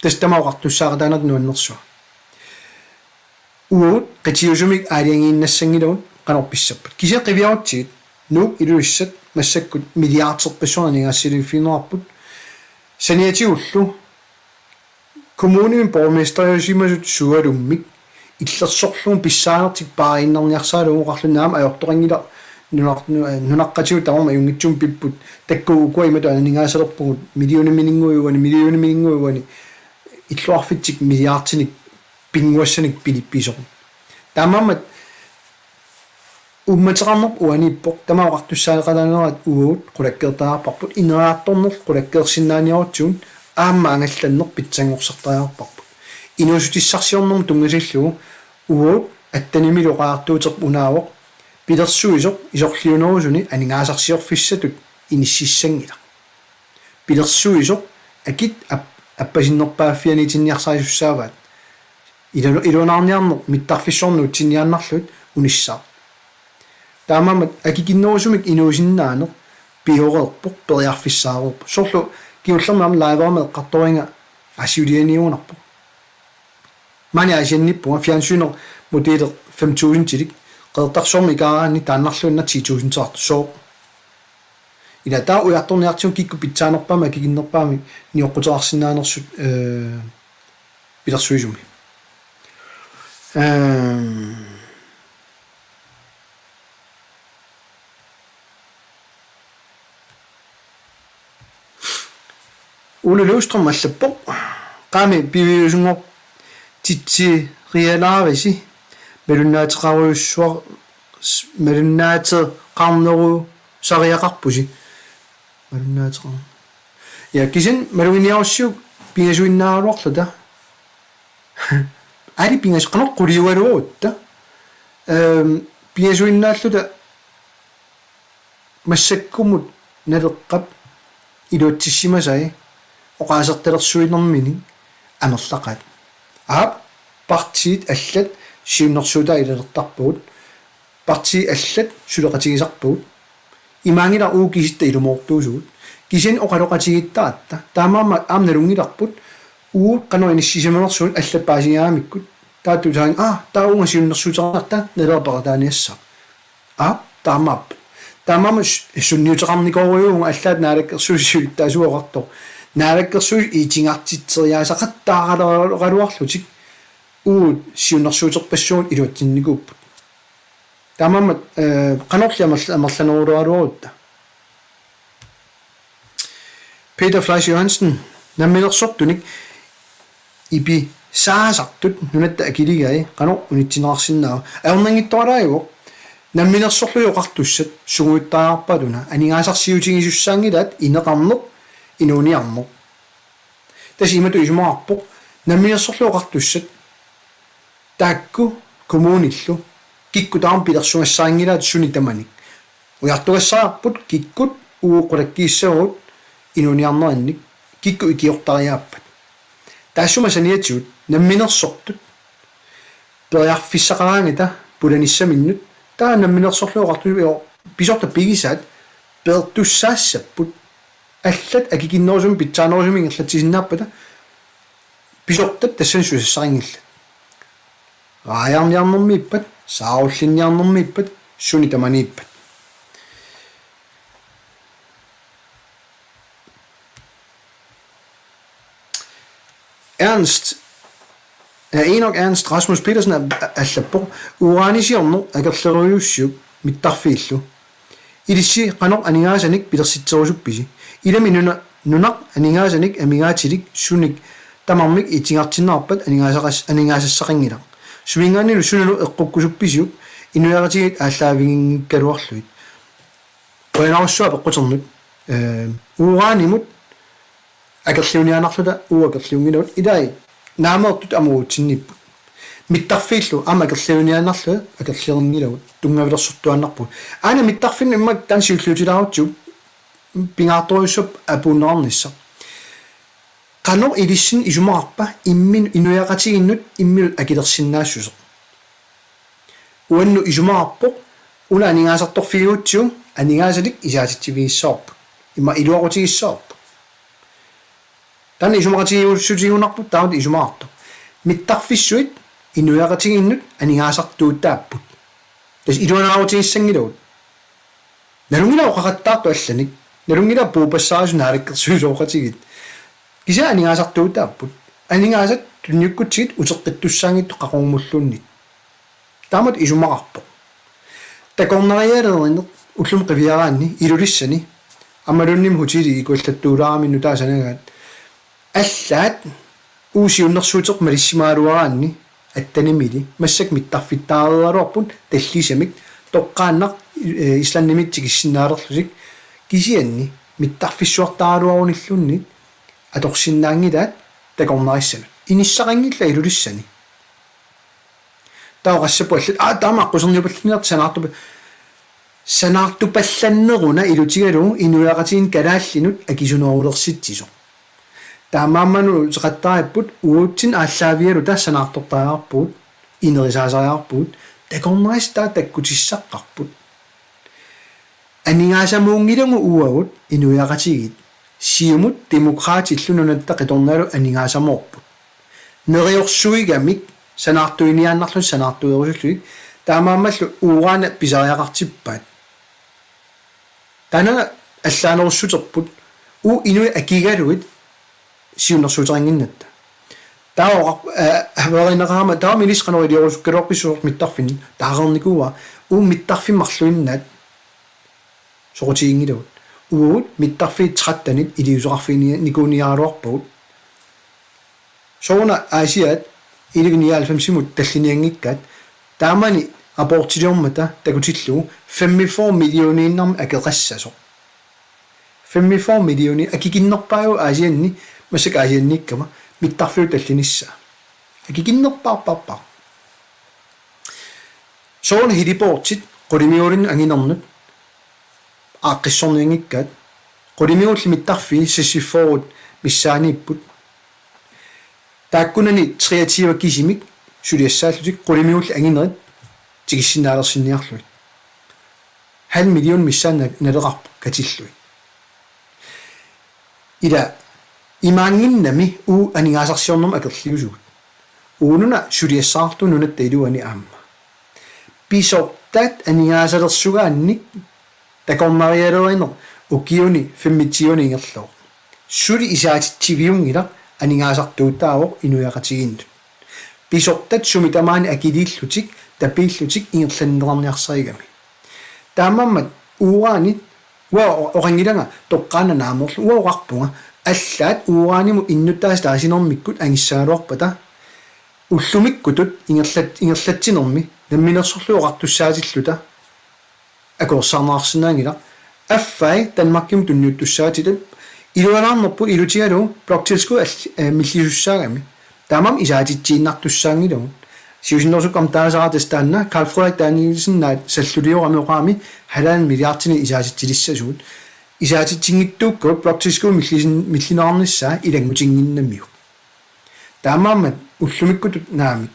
тас тамаоқартуссааратаанат нуаннерсуа уут қитиусумик аалиангииннассангилуут қанорписсаппут кися қивиарутсигит нук илуиссат массаккут миллиардерперсонанингаассилиффинерарпут саниатигуллу kommunen borgmester suarumik иллерсорлуун писсаанертик пааиннарниарсаалугу qарлунаама аёрторангила нунаqqatiу таама юнгитсум пиппут таккуугуимата анигаасалерпугут миллиони иллуарфитсик миллиардсиник пингуассаник пилипписоқ таамамат умматерарнерп уаниппоқ тамаоқартуссаалеқалаанерат уут қулаккертаарпарпут инераатторнер қулаккерсиннааниарутсуун аама ангалланнер питсангорсартариарпарпут инуусутиссарсиорнэрму тунгасиллугу уут аттанимилоқаартуутерп унаавоқ пилерсуисоқ исорлиунерусуни анигаасарсиорфиссатут иниссиссангила пилерсуисоқ акит аппасиннерпааффианитинниарсаисуссааваат илунаарниарнер миттарфиссорнут тиннианнарлут унissаа таамамат акикиннерусумик инуусиннаанер пиореерпоқ периарфиссаарупп сорлу киуллермам лайваамеэ қарторинга асиулианиунарпоқ мани асианниппуга фиансуинер мутилер 5000 тилик qeertarsormi ikaaraanni taannarluunna 10000 saartu soo ila taa ujartorniartiun kikku pitsaanerpama kikinnerpaami niuqqutaarsinnaanersut pilersuisumi Ole Løvstrøm allappo qaami piviusungor titsi rialaarisi melunnaate qarneru sariaqarpusi melunnaate ja kisin melunginiarussiu pingasuinnaaruarluta ari pingas qaneqquliualuutta pingasuinnaalluta massakkumut naleqqap iluutsissimasai oqaasertalersuinermini amerlaqat aap partiit allat siunnersuuta ilertarpuut parti allat suleqatigisarpuut imaangila uukisitta ilumortuusuut kisin oqaloqatigitaatta taamaama aamnalungilarput uu qanuinissisimnersuut allappaasigaamikkut taatu saang taunga siunnersuuternerta nalerparataaniassa taamaama sunniuteqarnikoruuga allaat naalakkersuusiulittaasuoqartor naalakkersuus iitingartitseriaasaqattaaqaluarlutik uut siunnersuuterpassuut iluattinnikuupput taamammat qanorliamerlanerualuarutta Peter Fleisch Johansen наммилерсортуник ипи саасартут нунатта акилигаи qanu унитсинеқарсинаа аернангиттуалааюо наммилерсорлуйоқартуссат сугуиттаарпалуна анигаасарсиутигисуссаангилаат инеқарнеқ инуниарнеқ тасимату исумаарпоқ наммилерсорлуоқартуссат таакку коммуниллу кикку таам пилерсугассаангилаат сунитаманик уяртугассаарпут киккут ууқулаккииссагут инуниарнеранник кикку икиортариааппат таассума саниатсуут намминерсортут периарфиссақараангита пуланиссаминнут таа намминерсорлуоқартуио писорта пигисаат пертуссаассаппут аллат акикиннерусум питсаанерусумин ингерлатсисиннааппата писортат тассансуиссарингилла рааяарниарнэрмииппат сааруллинниарнэрмииппат сунитаманииппат Enoch Rasmus Petersen allappo uranisiornu akerlerujussiuk mittarfiillu ilissi qanoq aningaasanik pilersitserusuppisi ilami nunaq aningaasanik amigaatilik sunik tamarmik itingartinnaarpat aningaasassaqingila sumingaanilu sunalu eqqukkusuppisiuk inuyaaratigit ааllaavingingikkaluarluit qoinarussua peqquternut uranimut akerliunianarluta uakerliunginut ilai наамаортут амуутсинниппу миттарфииллу ама акерлиунианарлу акерлиернилавут тунгавилерсортуаннарпу ана миттарфинна иммак тансиуллуутилаарутсу пингаарторюссуп апууннеарнисса qano ilissin isumaarpa immin inuyaqatigиnnут иммил акилерсиннаассусеq уанну isumaarpo уна анигаасарторфигуутсу анигаасалик исаатитсивииссаарпу имма илуарутигиссаарпу тани исумақатигиуссутигунарпут таавут исумаарто миттарфиссуит инуяқатигиннут анигаасартуутааппут тас илуанаарутигиссангилавут налунгилаа оқақаттаарту алланик налунгилаа пуупассаарису наалаккерсуусооқатигит киса анигаасартуутааппут анигаасат тунниуккутсигит утеққиттуссаангитту қақормуллууннит таамат исумақарпо такорнариалеринне уллум қивиараанни илулиссани амалунним хутили икуаллаттуулаараминну таасанагаат аллаат уусиуннэрсуутеқ малиссимаалуараанни аттанимили массак миттарфиттаареруарпут таллисамик тоққааннақ исланнимитсигиссинаалерлусик кисианни миттарфиссуартааруаруниллунни аторсиннаангилаат такорнариссанут иниссақангилла илулиссани таоқассапуаллат таамааққусерниупаллиниарт санаартупалланнеруна илутигалу инуяқатигин калааллинут акисунерулерситсисо таамаамману теқаттариаппут уутсин ааллаавиалу тассанаартортариарпут инерисаасариарпут такорнарис таа таккутиссаққарпут анигаасамуунгилагу уагут инуяқатигит сиумут демократиллунунатта қиторналу анигаасамоорпут нериорсуигамик санаартуиниааннарлу санаартуерусуллуик таамааммаллу уурана писариақартиппаат тана аллаанеруссутерпут у инуи акигалуит сиуннэрсуутерингиннатта тао веринераама таа милисқанерилиорусуккалуарписсуорт миттарфини таарерникуа у миттарфиммарлуиннаат сорутигингилавут уут миттарфи траттанит илиусеқарфини никуниаалуарпагут соона асиат 95 таллиниангиккаат таамани апортилиормата такутиллу 45 миллиониннарм акеқассасо 45 миллиони акикиннерпааю асианни масак асианниккама миттарфиу таллинисса акикиннерпаарпарпар соона хилипоортит qulimiulin anginernet aaqqissorniangikkaat qulimiulli mittarfi sissifforut missaaniipput taakkunani kreativa kisimik suliassaallutik qulimiulli angineret tigissinaalersinniarluit 500,000 missaanna naleqarpu katilluit ila imaanginnami u anigaasarsiornerm akerliusugut uununa suliassaartu nunatta iluani aamma pisortat anigaasalerssugaannik takornarialeriner ukiuni femmitsiuni ingerloo suli isaatittiviungila anigaasartuuttaavoq inuyaqatiginnut pisortat sumitamaani akiliillutik tapiillutik ingerlannerarniarserigami taamammat uuraanit уа орангилага тоққаана нааморлу уа оqarpunga аллаат уурааниму иннутаас таасинэрмиккут ангиссааруарпата уллумиккутут ингерлатсинерми намминерсорлу оqartussаатиллута акорсаарнаарсинаангила аффай Danmarkkim tunniuttussaatилат илуалаарнерпу илутигалу блокtilsku миллисуссаагами таамам исаатитсииннартуссаангилу сиусиннерсуккам таасаратастанна Carl Frederik Danielsen на саллулиорамеоqaami халаан миллиартини исаатитсилиссасуут исаатитсингиттуукку блокtilsku миллинаарнissaa илангутингиннаммиу таамаамат уллумиккутут наами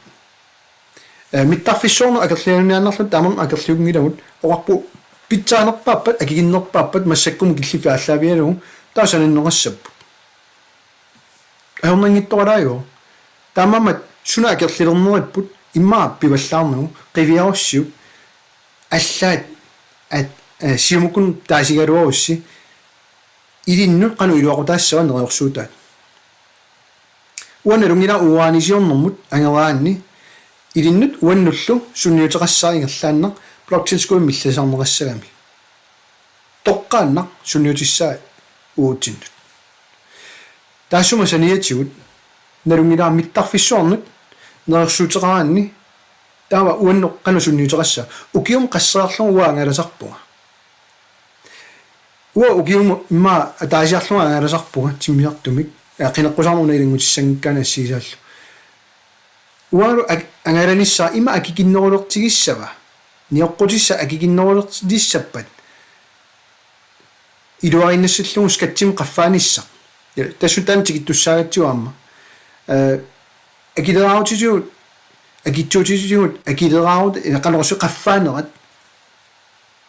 миттарфиссоорну акерлианиааннарлу таамам акерлиугингилагут оqarpu питсаанерпааппат акигиннерпааппат массаккуму киллифааллаавиалугу таасаниннерассаппу аернангитторалаайо таамаамат суна акерлилернериппут иммаа пиваллаарнагу қивиаруссиу аллаат сиумукун таасигалуарусси илинну қану илуақутаассава нерерсуутаат уаналунгила уаанисиорнэрмут ангераанни илиннут уаннуллу сунниутеқассааингерлааннақ блокtilskuin милласаарнерассагами тоққааннақ сунниутиссаа уутсиннут таасума саниатигут налунгилаа миттарфиссуарнут нерерсуутеқараанни таава уанно қану сунниутеқасса укиум қассаарлу уаангаласарпуга уа укиум имма таасиарлу ангаласарпуга тиммиартумик қинеққусаарнуна илангутиссангиккаана ассигисааллу уару ангаланissaa има акикиннерулертигиссава ниоққутисса акикиннерулертиссаппат илуариннассаллугу скатсим қаффаанисса тассутаан тигиттуссаагатсуаама акилераутисуут акитсуутисуут акилераут қанерсу қаффаанерат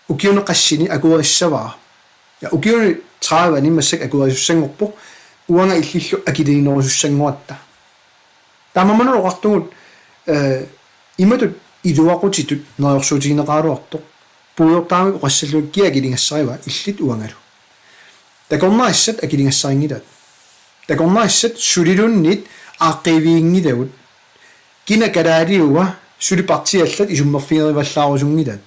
укиунеқассини акуариссаваа я укиуни траавани массак акуарисуссангорпо уанга иллиллу акилинерусуссангуатта тамаманер оqartugut иматут илуақутитут нерерсуутигинеқаалуарто пуйортаами оқассаллуут киагилингассарива иллит уангалу такорнаассат акилингассарингилаат такорнаассат сулилуннит ааққивиингилагут кинакалаалиуа сулипартиаллат исуммерфиериваллаарусунгилаат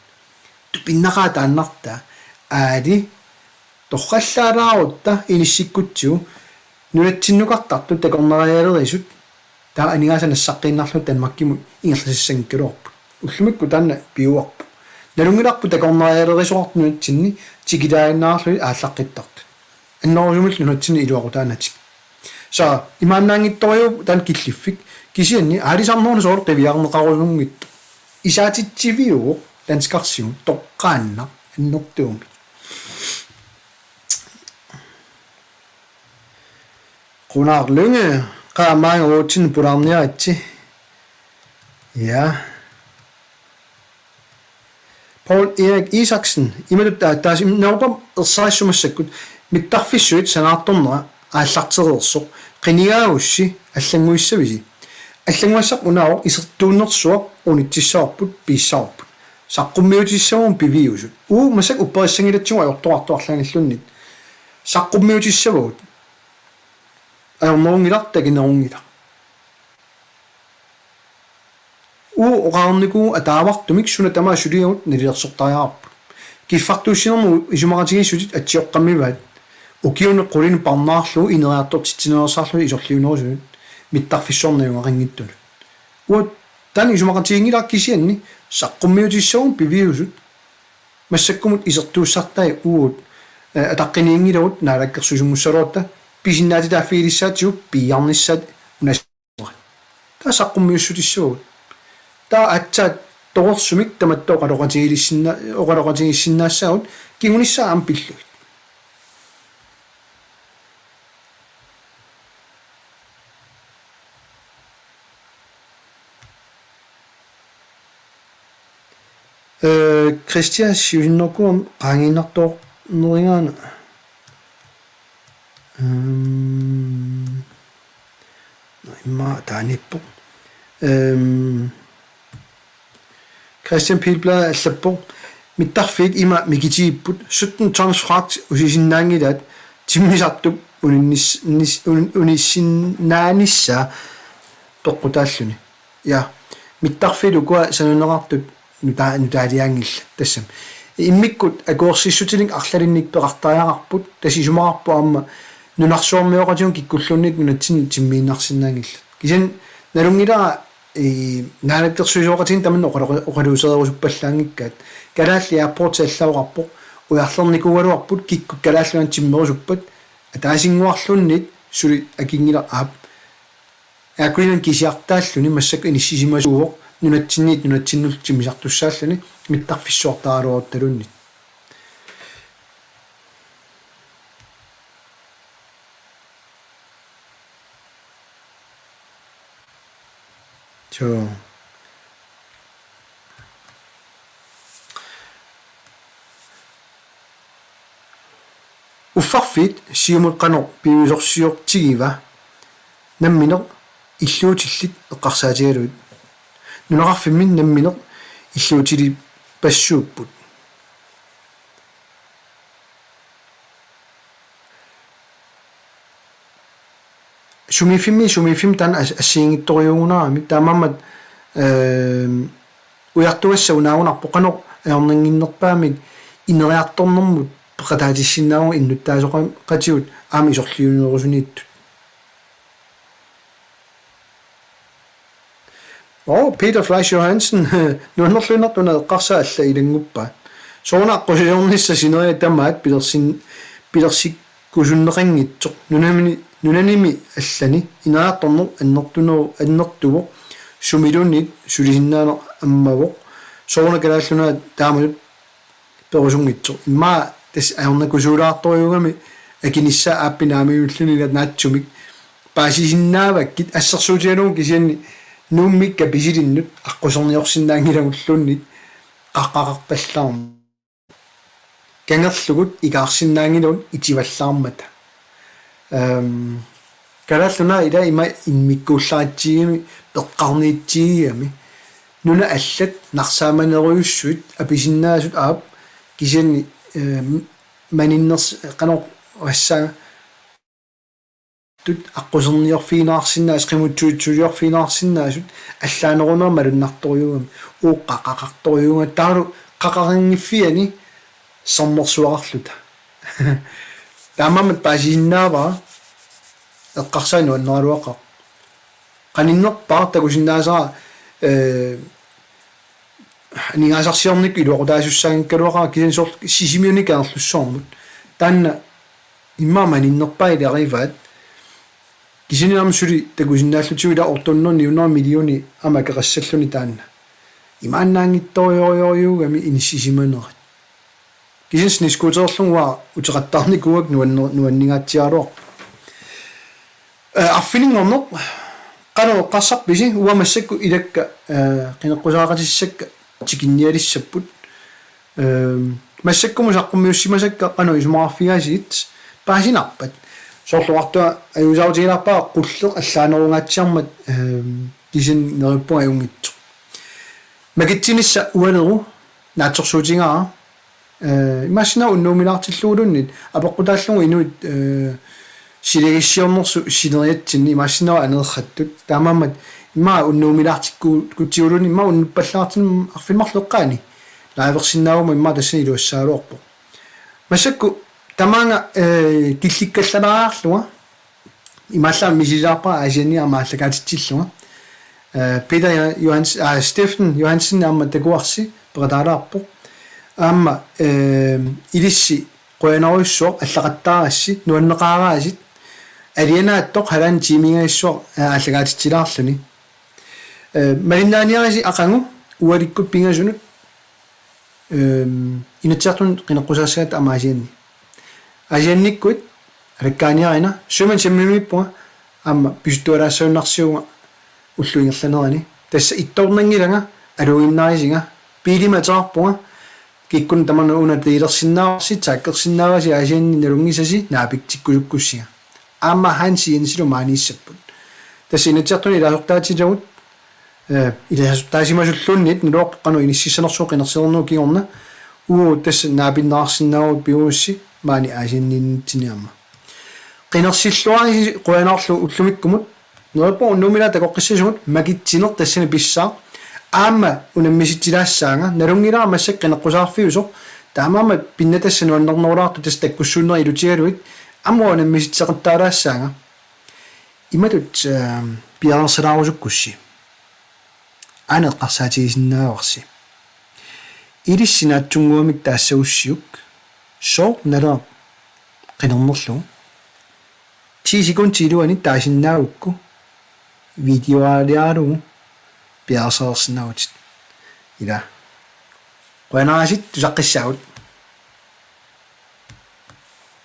тупиннақаа тааннарта аали торраллаалаарутта иниссиккутсиу нулатсиннукартарту такорнериалерисут таа анигаасанассаққииннарлу Danmarkkim ингерласиссангкалуарпу уллумикку таанна пиуарпу налунгиларпу такорнериалерисуартнуатсинни тикилааннаарлу ааллаққиттарту аннерусумил нунатсини илуақутаанатик са имааннаангитториу таан киллиффик кисианни аалисарнерну соор қивиарнеқарусунгит исаатитсивиу данскарсиу тоққаанна аннертууми qunarlunge qaamaanga uutsin pularniaritsi ja Paul Erik Isaksen imatut taas imnaupam ersarissumassakkut mittarfissuit sanaartornera aallartereersoq qinigaagussi аллангуиссависи аллангуассақ унао исертууннерсуа унитсисsaarput piissаарput саққуммиутиссавун пивиусут масак уппериссангилатсуга аёртоқартуарлааниллуннит саққуммиутиссавут аернерунгилар такинерунгила оqarniku атаавартумик суна тамаа сулиагут нилиерсортариаарпут киффартуссинерму исумаратигиссутит атсиоққаммиваат укиуне qulin парнаарлу инериартортитсинерсаарлу исорлиунерусуут миттарфиссорниунгақингиттулу уат тани исумаратигингилар кисианни саққуммиутиссавун пивиусут массаккумут исертууссартай уут атаққиниингилавут наалаккерсусумуссалуарта писиннаати тааффигилиссаатсиу пиарниссаат унасуа таа саққуммиуссутиссавут таа атсаат торсумик таматтоқалоқатигилиссинаассаагут кигунissaа ам пиллуит Christian Sivnokkum qanginartoq neringaana imma taanippo Christian Pilblad allappo mittarfik ima mikitiipput 17 tons fragt usisinnaangilaat timmisartup unissinnaanissa toqqutaalluni ja mittarfilukua sanunerartut nutaaliangilla tassam иммиккут акуорсиссутилик арлалинник пеқартариақарпут тасисумаарпу аама нунарсуармиоқатиун киккуллунник нунатсин тиммииннарсинаангилла кисин налунгилаа наалактерсуисоқатин таман оқалуусеерусуппаллаангиккаат калаалли ааппорт аллауқарпоқ уярлерникугалуарпут кикку калааллуан тиммерусуппат атаасингуарлуннит сули акингила аап акуинан кисиартааллуни массак иниссисимасууоқ нунатсиннул миттарфиссуартаарууотталуннит 저 уффарфит сиумулқано пиусорсиортигива намминеқ иллуутиллит эққарсаатигалуит нунақарфиммин намминеқ иллуутили пассууппут сумифим тан ассиингитториугунаарами таамаамат уяртуассаунаагунарпо қано аорнангиннерпаамик инериарторнэрмут пеқатаатиссинаагу иннуттаасоқа қатиут аами исорлиунерусунииттут Peter Fleisch Johansen нуаннерлунертуна эққарсаа алла илангуппаа соонаққусиорнисса синериа тамаат пилерсик кусуннеқангитсоқ нунаними аллани инаарторнер аннертуво сумилунит сулисиннаано аммавоқ соонакалааллуна таамалут перусунгитсоқ имма тас аорнакусуулаарторюгами акинисса ааппинаамиуллунилат наатсумик паасисиннааваккит ассерсуутиалугу кисианни нуммикка писилиннут аққусорниорсиннаангилагуллуннит қаққақарпаллаарм кангерлугут икаарсиннаангилун итиваллаармата караллуна ила има инмиккууллаатсигими пеққарниитсигиами нуна аллат нарсааманеруйуссуит аписиннаасут аап кисианни маниннерс қанор ассаа тут аққусерниорфинаарсинаас қимутсуутсулиорфинаарсинаасут аллаанерунаа малуннарторюгами ууққақақарторюга таалу қақарингиффиани соммерсуарарлута таамамат паасиннаава эққарсаanu аннералуаққа қаниннерпаа такусиннаасаа нигаасарсиорник илуоқутаасуссаагаккалуақаа кисинсоор сисимиуникаарлуссоормут таанна иммааманиннерпаа илариваат кисиниам сули такусиннааллутигуила ортуннерни 100 миллиони амакеқассаллуни таанна имааннаангитториориориугами иниссисиманерат кисинсни скутерлунгуа утеқаттаарникуак нуаннигаатсиалуар аффинингорнер qano qassarpisi uamassakku ilakka qinеққусаақатиссакка тикинниалиссаппут массаккуму саққуммиуссимасакка qano исумаарфигаасиит паасинарпат соорлуартуа аюусаутигиларпаа qulleq аллаанерунгаатсиармат кисин нериппуа аюнгитсо макитсинисса уалеру наатсорсуутингаа имассина уннуумилаартиллуулуннит апеққутааллугу инуит силегиссиорнерсу синериатсинни имассинаа анерхаттут таамаамат имаа уннуумилаартикку кутсиулуни имаа уннуппаллаартин арфимарлеққаани лааверсинаагума имаа тассани илуассаалуарпо массакку тамаанга килликкалланаарлуга имааллаа мисилаарпаа асиани амааллагаатитсиллуга Peter Steffen Johansen амма такуарси ператаалаарпо аама илисси qoyanaruissuo allaqattaarassi nuanneqaaraassit alianaattoq halan tiimingaissuo allagaatitsilaarluni malinnaaniarisi aqangu ualikkut pingasunut inatsiartun qineqqusaassagaat amaasianni asiannikkut alakkaaniarina suman sammimippuga amma pisuttualaassaunarsiuga ulluingerlanerani tassa ittornangilanga aluinnaarisinga piilimatearpuga kikkun tamana una tiilersinnaarsi taakkersinnaarasi asianni nalungisasi naapiktikkusukkussiga aamma hansi insilu maaniissapput tassa inatsiartuni ilaasortaatilagut ilaasortaasimasullunnit nuloorqanu inissisanersuo qinersilernu kigorna uu tassa naapinnaarsinnaagut piuussi maani asianniinnitsiniamma qinersilluarisi qoyanaarlu ullumikkumut nuorpo unnumila takoqqissasugut makitsiner tassani pissaa aama unammisitsilaassaaga nalungilaa massak qineqqusaarfiuso таамаама пиннатассану аннернураарту тас таккуссууннери илутигалуит аммуана миситсеқартаалаассаага иматут пиарсалаарусуккусси анеққарсаатигисиннааварси илиссинаатсунгуамик таассагуссиук соо налаа qinernерлу 10 секундилуани таасиннаавукку видеоалиару пиарсаарсинаавут ила qanaasит тусаққиссаагут